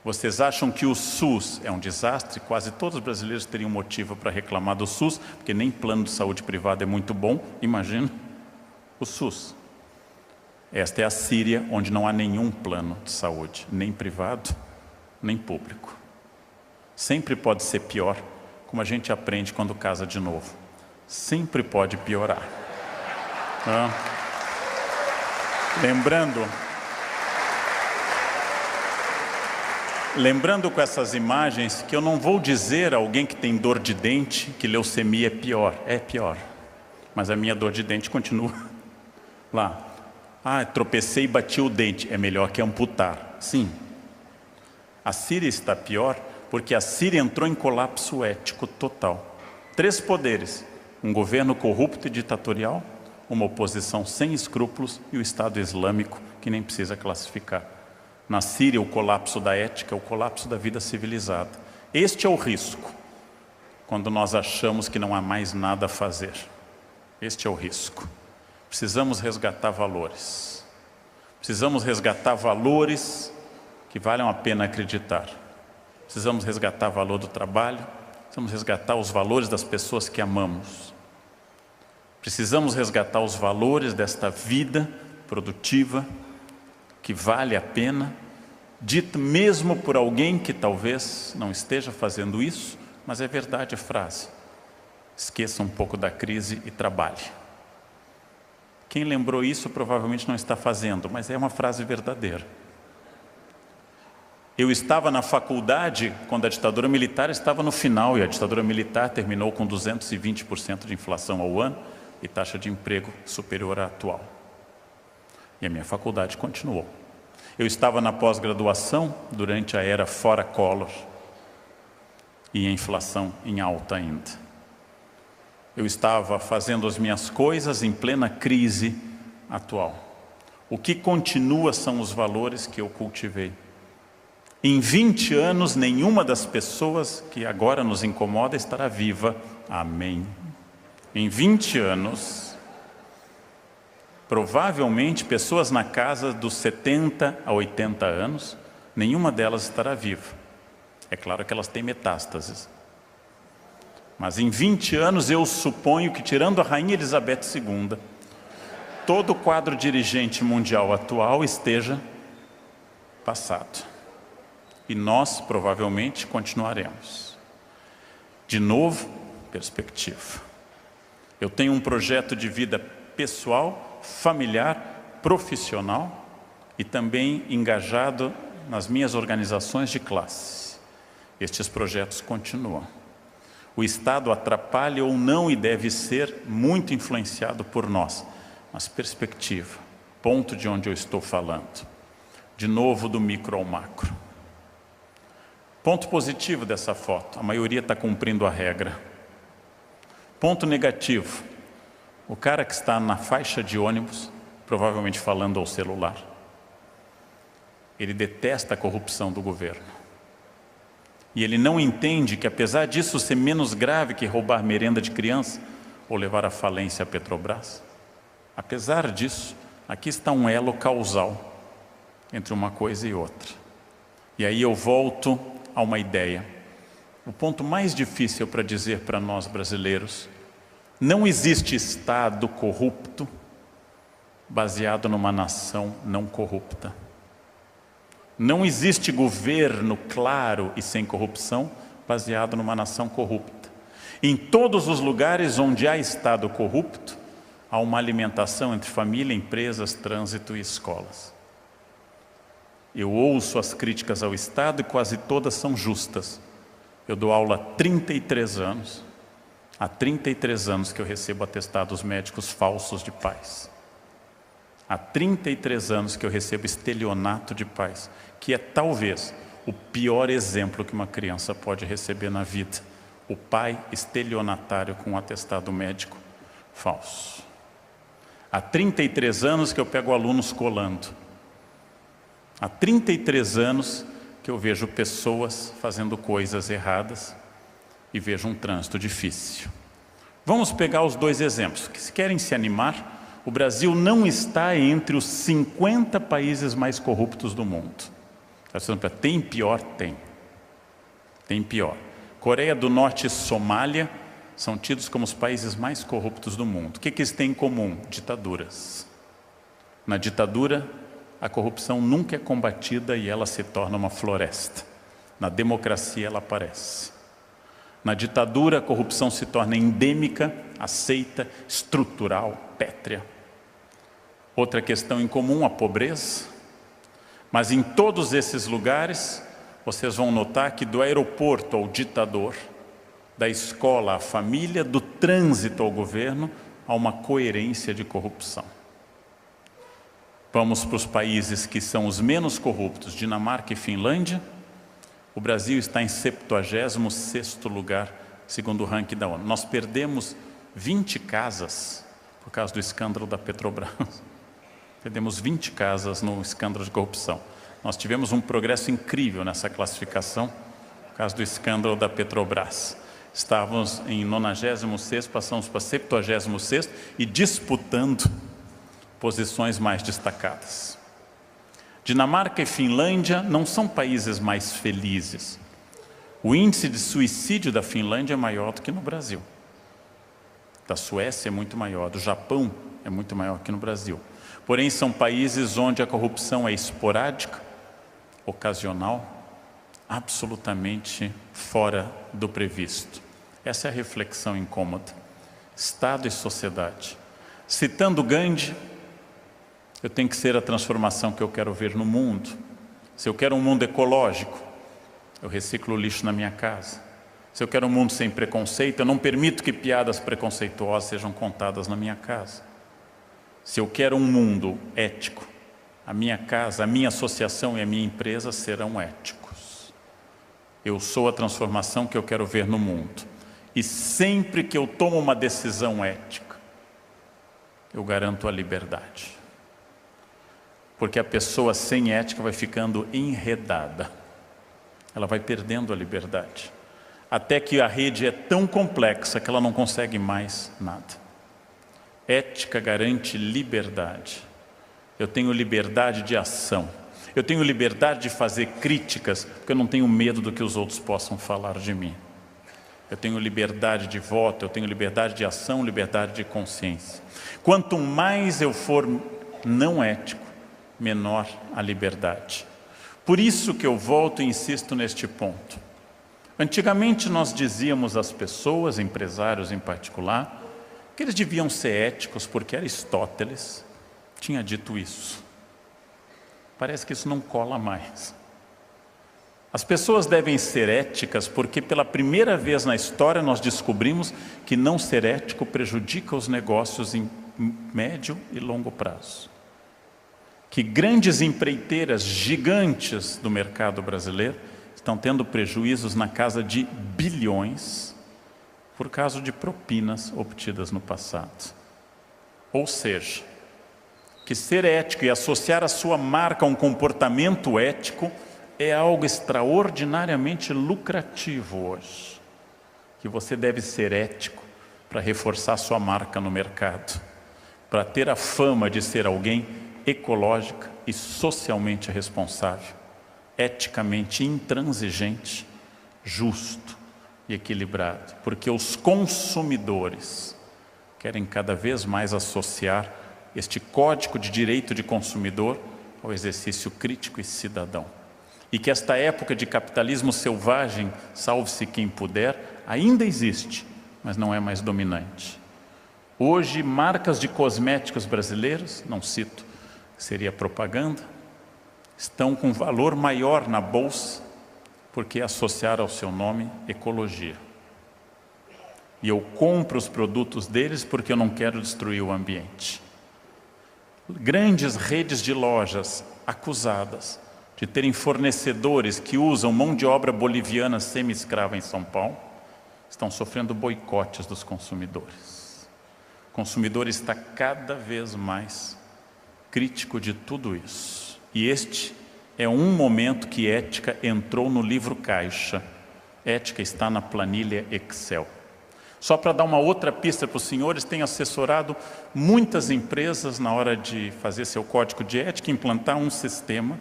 Vocês acham que o SUS é um desastre? Quase todos os brasileiros teriam motivo para reclamar do SUS, porque nem plano de saúde privado é muito bom, imagina o SUS. Esta é a Síria, onde não há nenhum plano de saúde, nem privado, nem público. Sempre pode ser pior, como a gente aprende quando casa de novo. Sempre pode piorar. Lembrando com essas imagens que eu não vou dizer a alguém que tem dor de dente que leucemia é pior. É pior. Mas a minha dor de dente continua lá. Tropecei e bati o dente. É melhor que amputar. Sim. A Síria está pior porque a Síria entrou em colapso ético total. 3 poderes. Um governo corrupto e ditatorial, uma oposição sem escrúpulos e o Estado Islâmico, que nem precisa classificar. Na Síria, o colapso da ética, o colapso da vida civilizada. Este é o risco, quando nós achamos que não há mais nada a fazer. Este é o risco. Precisamos resgatar valores. Precisamos resgatar valores que valham a pena acreditar. Precisamos resgatar o valor do trabalho, precisamos resgatar os valores das pessoas que amamos. Precisamos resgatar os valores desta vida produtiva, que vale a pena, dito mesmo por alguém que talvez não esteja fazendo isso, mas é verdade a frase. Esqueça um pouco da crise e trabalhe. Quem lembrou isso provavelmente não está fazendo, mas é uma frase verdadeira. Eu estava na faculdade quando a ditadura militar estava no final, e a ditadura militar terminou com 220% de inflação ao ano e taxa de emprego superior à atual. E a minha faculdade continuou. Eu estava na pós-graduação durante a era fora Collor e a inflação em alta ainda. Eu estava fazendo as minhas coisas em plena crise atual. O que continua são os valores que eu cultivei. Em 20 anos, nenhuma das pessoas que agora nos incomoda estará viva. Amém. Em 20 anos, provavelmente pessoas na casa dos 70 a 80 anos, nenhuma delas estará viva. É claro que elas têm metástases. Mas em 20 anos eu suponho que, tirando a Rainha Elizabeth II, todo o quadro dirigente mundial atual esteja passado. E nós provavelmente continuaremos. De novo, perspectiva. Eu tenho um projeto de vida pessoal, familiar, profissional e também engajado nas minhas organizações de classe. Estes projetos continuam. O Estado atrapalha ou não e deve ser muito influenciado por nós. Mas perspectiva, ponto de onde eu estou falando. De novo, do micro ao macro. Ponto positivo dessa foto, a maioria está cumprindo a regra. Ponto negativo, o cara que está na faixa de ônibus, provavelmente falando ao celular, ele detesta a corrupção do governo. E ele não entende que, apesar disso ser menos grave que roubar merenda de criança ou levar à falência a Petrobras, apesar disso, aqui está um elo causal entre uma coisa e outra. E aí eu volto a uma ideia. O ponto mais difícil para dizer para nós brasileiros: não existe Estado corrupto baseado numa nação não corrupta. Não existe governo claro e sem corrupção baseado numa nação corrupta. Em todos os lugares onde há Estado corrupto, há uma alimentação entre família, empresas, trânsito e escolas. Eu ouço as críticas ao Estado e quase todas são justas. Eu dou aula há 33 anos. Há 33 anos que eu recebo atestados médicos falsos de pais. Há 33 anos que eu recebo estelionato de pais, que é talvez o pior exemplo que uma criança pode receber na vida. O pai estelionatário com um atestado médico falso. Há 33 anos que eu pego alunos colando. Há 33 anos que eu vejo pessoas fazendo coisas erradas e vejo um trânsito difícil. Vamos pegar os dois exemplos, que se querem se animar, o Brasil não está entre os 50 países mais corruptos do mundo. Tem pior? Tem. Tem pior. Coreia do Norte e Somália são tidos como os países mais corruptos do mundo. O que eles têm em comum? Ditaduras. Na ditadura, a corrupção nunca é combatida e ela se torna uma floresta. Na democracia ela aparece. Na ditadura, a corrupção se torna endêmica, aceita, estrutural, pétrea. Outra questão em comum, a pobreza. Mas em todos esses lugares, vocês vão notar que do aeroporto ao ditador, da escola à família, do trânsito ao governo, há uma coerência de corrupção. Vamos para os países que são os menos corruptos, Dinamarca e Finlândia. O Brasil está em 76º lugar, segundo o ranking da ONU. Nós perdemos 20 casas por causa do escândalo da Petrobras. Perdemos 20 casas no escândalo de corrupção. Nós tivemos um progresso incrível nessa classificação por causa do escândalo da Petrobras. Estávamos em 96º, passamos para 76º e disputando posições mais destacadas. Dinamarca e Finlândia não são países mais felizes. O índice de suicídio da Finlândia é maior do que no Brasil. Da Suécia é muito maior, do Japão é muito maior que no Brasil. Porém, são países onde a corrupção é esporádica, ocasional, absolutamente fora do previsto. Essa é a reflexão incômoda. Estado e sociedade. Citando Gandhi, eu tenho que ser a transformação que eu quero ver no mundo. Se eu quero um mundo ecológico, eu reciclo o lixo na minha casa. Se eu quero um mundo sem preconceito, eu não permito que piadas preconceituosas sejam contadas na minha casa. Se eu quero um mundo ético, a minha casa, a minha associação e a minha empresa serão éticos. Eu sou a transformação que eu quero ver no mundo. E sempre que eu tomo uma decisão ética, eu garanto a liberdade. Porque a pessoa sem ética vai ficando enredada. Ela vai perdendo a liberdade. Até que a rede é tão complexa que ela não consegue mais nada. Ética garante liberdade. Eu tenho liberdade de ação. Eu tenho liberdade de fazer críticas, porque eu não tenho medo do que os outros possam falar de mim. Eu tenho liberdade de voto, eu tenho liberdade de ação, liberdade de consciência. Quanto mais eu for não ético, menor a liberdade. Por isso que eu volto e insisto neste ponto. Antigamente nós dizíamos às pessoas, empresários em particular, que eles deviam ser éticos porque Aristóteles tinha dito isso. Parece que isso não cola mais. As pessoas devem ser éticas porque pela primeira vez na história nós descobrimos que não ser ético prejudica os negócios em médio e longo prazo. Que grandes empreiteiras gigantes do mercado brasileiro estão tendo prejuízos na casa de bilhões por causa de propinas obtidas no passado. Ou seja, que ser ético e associar a sua marca a um comportamento ético é algo extraordinariamente lucrativo hoje. Que você deve ser ético para reforçar sua marca no mercado, para ter a fama de ser alguém ecológica e socialmente responsável, eticamente intransigente, justo e equilibrado, porque os consumidores querem cada vez mais associar este código de direito de consumidor ao exercício crítico e cidadão. E que esta época de capitalismo selvagem, salve-se quem puder, ainda existe, mas não é mais dominante. Hoje, marcas de cosméticos brasileiros, não cito, seria propaganda, estão com valor maior na bolsa, porque associaram ao seu nome ecologia. E eu compro os produtos deles porque eu não quero destruir o ambiente. Grandes redes de lojas acusadas de terem fornecedores que usam mão de obra boliviana semi-escrava em São Paulo, estão sofrendo boicotes dos consumidores. O consumidor está cada vez mais crítico de tudo isso. E este é um momento que ética entrou no livro caixa. Ética está na planilha Excel. Só para dar uma outra pista para os senhores, tenho assessorado muitas empresas na hora de fazer seu código de ética, implantar um sistema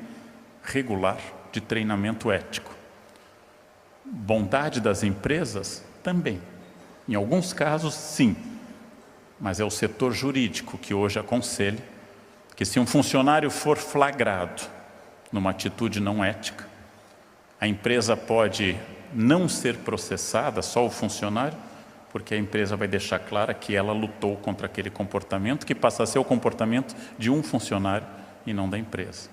regular de treinamento ético. Bondade das empresas? Também. Em alguns casos, sim. Mas é o setor jurídico que hoje aconselha que se um funcionário for flagrado numa atitude não ética, a empresa pode não ser processada, só o funcionário, porque a empresa vai deixar clara que ela lutou contra aquele comportamento, que passa a ser o comportamento de um funcionário e não da empresa.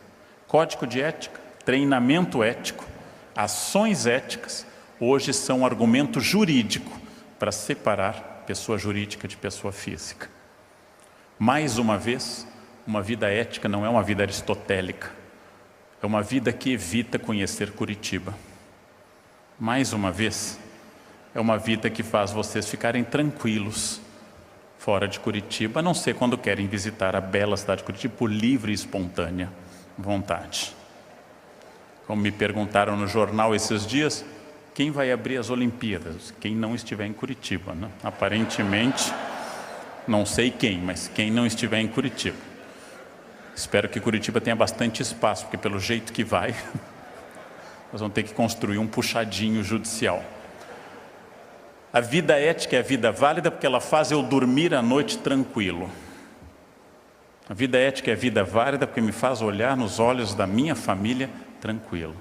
Código de ética, treinamento ético, ações éticas, hoje são argumento jurídico para separar pessoa jurídica de pessoa física. Mais uma vez, uma vida ética não é uma vida aristotélica, é uma vida que evita conhecer Curitiba. Mais uma vez, é uma vida que faz vocês ficarem tranquilos fora de Curitiba, a não ser quando querem visitar a bela cidade de Curitiba por livre e espontânea vontade. Como me perguntaram no jornal esses dias, quem vai abrir as Olimpíadas? Quem não estiver em Curitiba, né? Aparentemente, não sei quem, mas quem não estiver em Curitiba. Espero que Curitiba tenha bastante espaço, porque pelo jeito que vai, nós vamos ter que construir um puxadinho judicial. A vida ética é a vida válida porque ela faz eu dormir à noite tranquilo. A vida ética é a vida válida porque me faz olhar nos olhos da minha família tranquilo.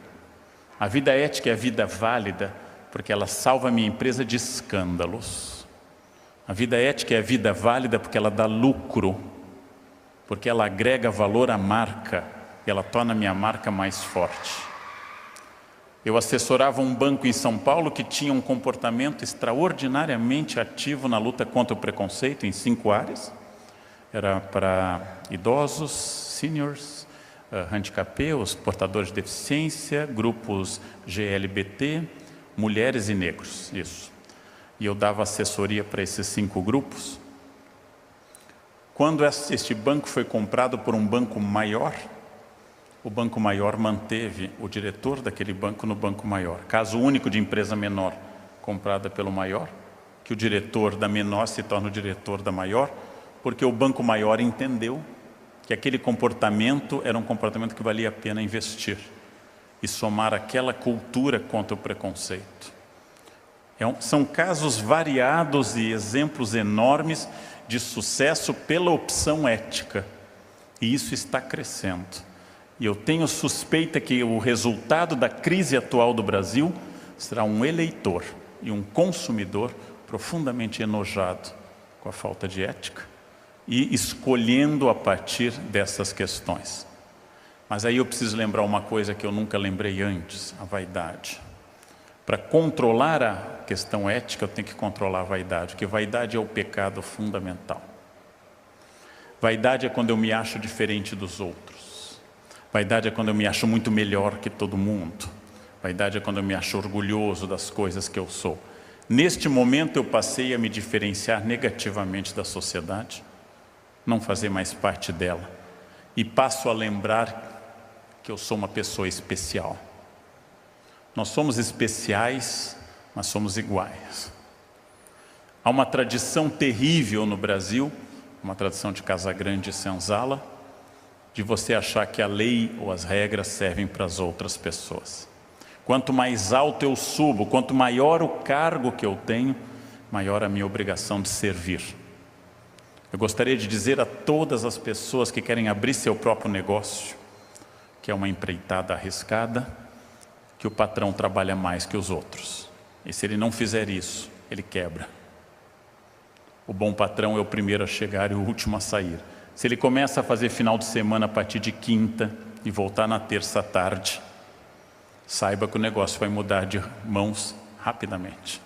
A vida ética é a vida válida porque ela salva a minha empresa de escândalos. A vida ética é a vida válida porque ela dá lucro, porque ela agrega valor à marca e ela torna a minha marca mais forte. Eu assessorava um banco em São Paulo que tinha um comportamento extraordinariamente ativo na luta contra o preconceito em 5 áreas. Era para idosos, seniors, handicapeus, portadores de deficiência, grupos GLBT, mulheres e negros, isso. E eu dava assessoria para esses 5 grupos. Quando este banco foi comprado por um banco maior, o banco maior manteve o diretor daquele banco no banco maior. Caso único de empresa menor comprada pelo maior, que o diretor da menor se torna o diretor da maior, porque o banco maior entendeu que aquele comportamento era um comportamento que valia a pena investir e somar aquela cultura contra o preconceito. São casos variados e exemplos enormes de sucesso pela opção ética, e isso está crescendo. E eu tenho suspeita que o resultado da crise atual do Brasil será um eleitor e um consumidor profundamente enojado com a falta de ética e escolhendo a partir dessas questões. Mas aí eu preciso lembrar uma coisa que eu nunca lembrei antes, a vaidade. Para controlar a questão ética, eu tenho que controlar a vaidade, porque vaidade é o pecado fundamental. Vaidade é quando eu me acho diferente dos outros. Vaidade é quando eu me acho muito melhor que todo mundo. Vaidade é quando eu me acho orgulhoso das coisas que eu sou. Neste momento eu passei a me diferenciar negativamente da sociedade, não fazer mais parte dela, e passo a lembrar que eu sou uma pessoa especial. Nós somos especiais, mas somos iguais. Há uma tradição terrível no Brasil, uma tradição de Casagrande e Senzala, de você achar que a lei ou as regras servem para as outras pessoas. Quanto mais alto eu subo, quanto maior o cargo que eu tenho, maior a minha obrigação de servir. Eu gostaria de dizer a todas as pessoas que querem abrir seu próprio negócio, que é uma empreitada arriscada, que o patrão trabalha mais que os outros. E se ele não fizer isso, ele quebra. O bom patrão é o primeiro a chegar e o último a sair. Se ele começa a fazer final de semana a partir de quinta e voltar na terça à tarde, saiba que o negócio vai mudar de mãos rapidamente.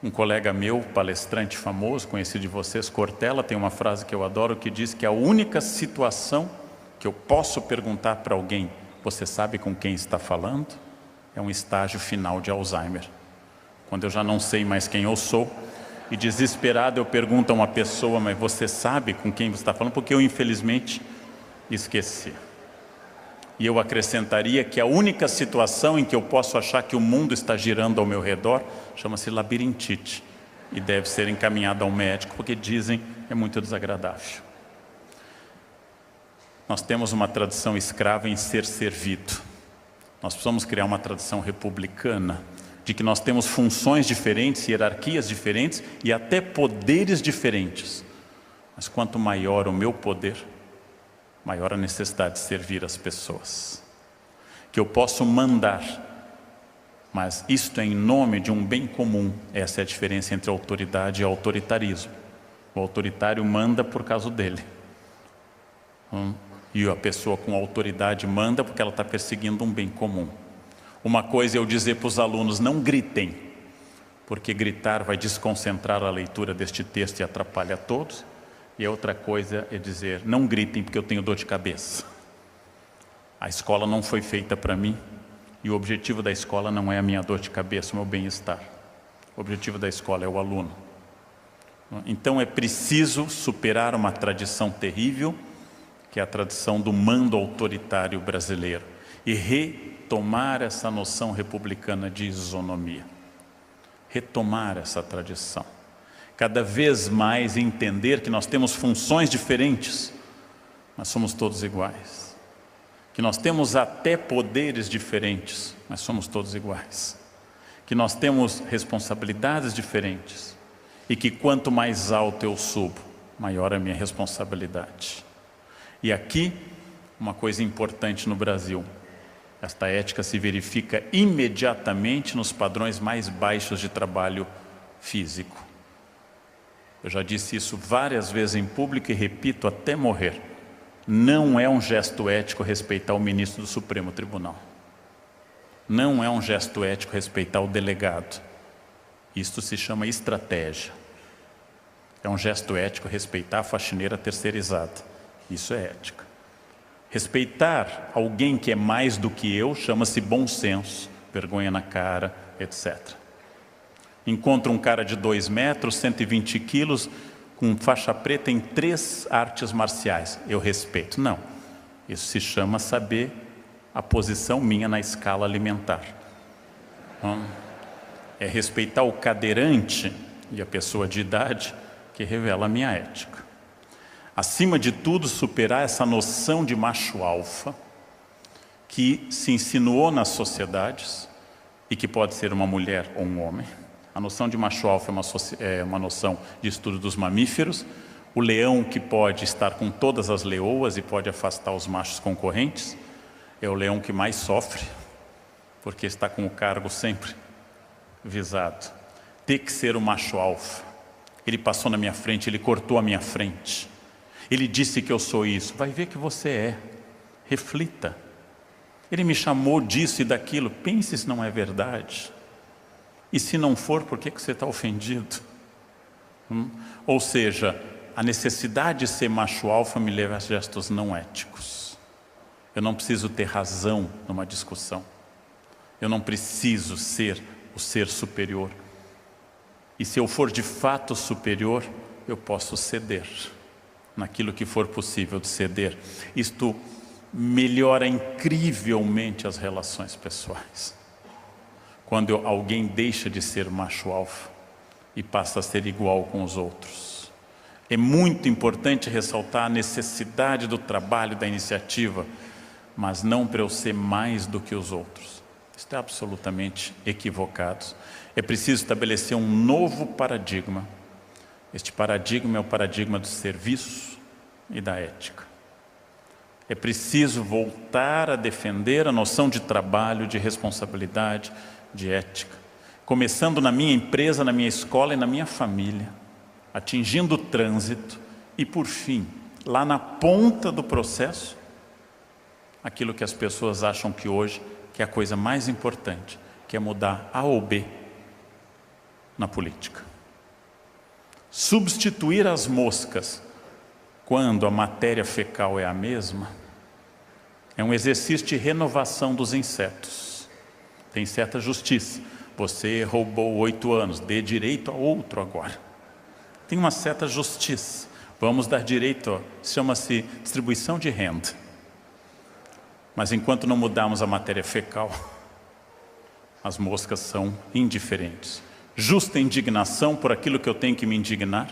Um colega meu, palestrante famoso, conhecido de vocês, Cortella, tem uma frase que eu adoro que diz que a única situação que eu posso perguntar para alguém, você sabe com quem está falando? É um estágio final de Alzheimer. Quando eu já não sei mais quem eu sou, e desesperado eu pergunto a uma pessoa, mas você sabe com quem você está falando? Porque eu infelizmente esqueci. E eu acrescentaria que a única situação em que eu posso achar que o mundo está girando ao meu redor chama-se labirintite e deve ser encaminhado ao médico, porque dizem é muito desagradável. Nós temos uma tradição escrava em ser servido. Nós precisamos criar uma tradição republicana, de que nós temos funções diferentes, hierarquias diferentes e até poderes diferentes. Mas quanto maior o meu poder, maior a necessidade de servir as pessoas. Que eu posso mandar, mas isto é em nome de um bem comum. Essa é a diferença entre autoridade e autoritarismo. O autoritário manda por causa dele. E a pessoa com autoridade manda porque ela está perseguindo um bem comum. Uma coisa é eu dizer para os alunos, não gritem, porque gritar vai desconcentrar a leitura deste texto e atrapalha a todos. E a outra coisa é dizer, não gritem porque eu tenho dor de cabeça. A escola não foi feita para mim e o objetivo da escola não é a minha dor de cabeça, o meu bem-estar. O objetivo da escola é o aluno. Então é preciso superar uma tradição terrível, que é a tradição do mando autoritário brasileiro, e retomar essa noção republicana de isonomia. Retomar essa tradição. Cada vez mais entender que nós temos funções diferentes, mas somos todos iguais. Que nós temos até poderes diferentes, mas somos todos iguais. que nós temos responsabilidades diferentes e que quanto mais alto eu subo, maior a minha responsabilidade. E aqui, uma coisa importante no Brasil, esta ética se verifica imediatamente nos padrões mais baixos de trabalho físico. Eu já disse isso várias vezes em público e repito até morrer. Não é um gesto ético respeitar o ministro do Supremo Tribunal. Não é um gesto ético respeitar o delegado. Isto se chama estratégia. É um gesto ético respeitar a faxineira terceirizada. Isso é ética. Respeitar alguém que é mais do que eu chama-se bom senso, vergonha na cara, etc. Encontro um cara de 2 metros, 120 quilos, com faixa preta em 3 artes marciais. Eu respeito. Não. Isso se chama saber a posição minha na escala alimentar. É respeitar o cadeirante e a pessoa de idade que revela a minha ética. Acima de tudo, superar essa noção de macho alfa que se insinuou nas sociedades e que pode ser uma mulher ou um homem. A noção de macho alfa é uma noção de estudo dos mamíferos. O leão que pode estar com todas as leoas e pode afastar os machos concorrentes é o leão que mais sofre, porque está com o cargo sempre visado. Tem que ser o macho alfa. Ele passou na minha frente, ele cortou a minha frente. Ele disse que eu sou isso. Vai ver que você é. Reflita. Ele me chamou disso e daquilo. Pense se não é verdade. E se não for, por que você está ofendido? Ou seja, a necessidade de ser macho alfa me leva a gestos não éticos. Eu não preciso ter razão numa discussão. Eu não preciso ser o ser superior. E se eu for de fato superior, eu posso ceder naquilo que for possível de ceder. Isto melhora incrivelmente as relações pessoais. Quando alguém deixa de ser macho alfa e passa a ser igual com os outros. É muito importante ressaltar a necessidade do trabalho, da iniciativa, mas não para eu ser mais do que os outros. Isso é absolutamente equivocado. É preciso estabelecer um novo paradigma. Este paradigma é o paradigma do serviço e da ética. É preciso voltar a defender a noção de trabalho, de responsabilidade, de ética. Começando na minha empresa, na minha escola e na minha família. Atingindo o trânsito e, por fim, lá na ponta do processo, aquilo que as pessoas acham que hoje que é a coisa mais importante, que é mudar A ou B na política. Substituir as moscas quando a matéria fecal é a mesma, é um exercício de renovação dos insetos. Tem certa justiça. Você roubou 8 anos, dê direito a outro agora. Tem uma certa justiça. Vamos dar direito, chama-se distribuição de renda. Mas enquanto não mudarmos a matéria fecal, as moscas são indiferentes. Justa indignação por aquilo que eu tenho que me indignar,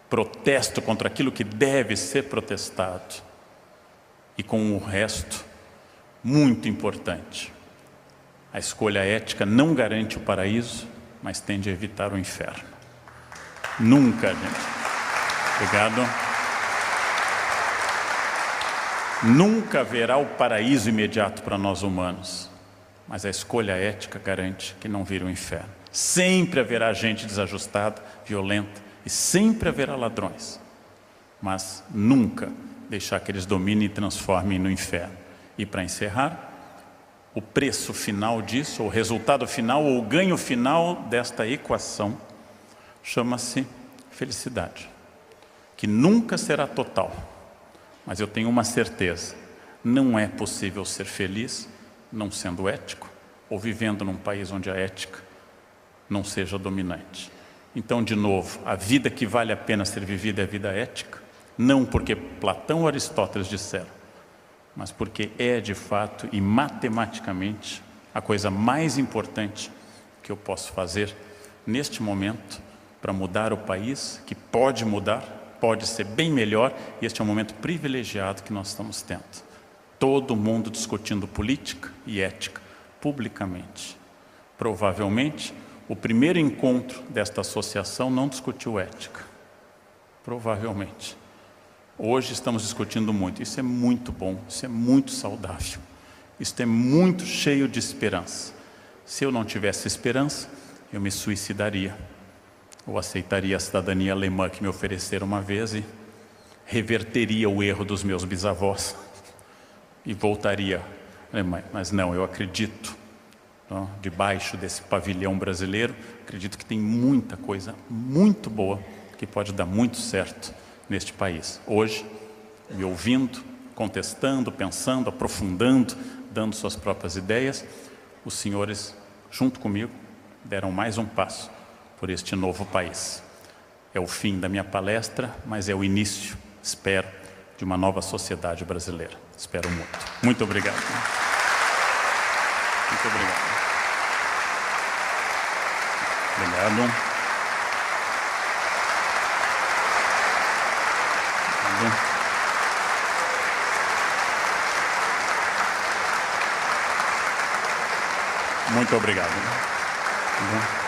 protesto contra aquilo que deve ser protestado, e com o resto, muito importante, a escolha ética não garante o paraíso, mas tende a evitar o inferno. Nunca, gente. Obrigado. Nunca haverá o paraíso imediato para nós humanos, mas a escolha ética garante que não vira o inferno. Sempre haverá gente desajustada, violenta, e sempre haverá ladrões, mas nunca deixar que eles dominem e transformem no inferno. E para encerrar, o preço final disso, o resultado final, ou o ganho final desta equação, chama-se felicidade, que nunca será total, mas eu tenho uma certeza, não é possível ser feliz não sendo ético, ou vivendo num país onde a ética não seja dominante. Então, de novo, a vida que vale a pena ser vivida é a vida ética, não porque Platão ou Aristóteles disseram, mas porque é de fato e matematicamente a coisa mais importante que eu posso fazer neste momento para mudar o país, que pode mudar, pode ser bem melhor, e este é um momento privilegiado que nós estamos tendo. Todo mundo discutindo política e ética publicamente, provavelmente, o primeiro encontro desta associação não discutiu ética. Provavelmente. Hoje estamos discutindo muito. Isso é muito bom, isso é muito saudável. Isso é muito cheio de esperança. Se eu não tivesse esperança, eu me suicidaria. Ou aceitaria a cidadania alemã que me ofereceram uma vez e reverteria o erro dos meus bisavós e voltaria à Alemanha. Mas não, eu acredito, não, debaixo desse pavilhão brasileiro, acredito que tem muita coisa muito boa que pode dar muito certo neste país. Hoje, me ouvindo, contestando, pensando, aprofundando, dando suas próprias ideias, os senhores, junto comigo, deram mais um passo por este novo país. É o fim da minha palestra, mas é o início, espero, de uma nova sociedade brasileira. Espero muito. Muito obrigado. Muito obrigado. Obrigado. Muito obrigado.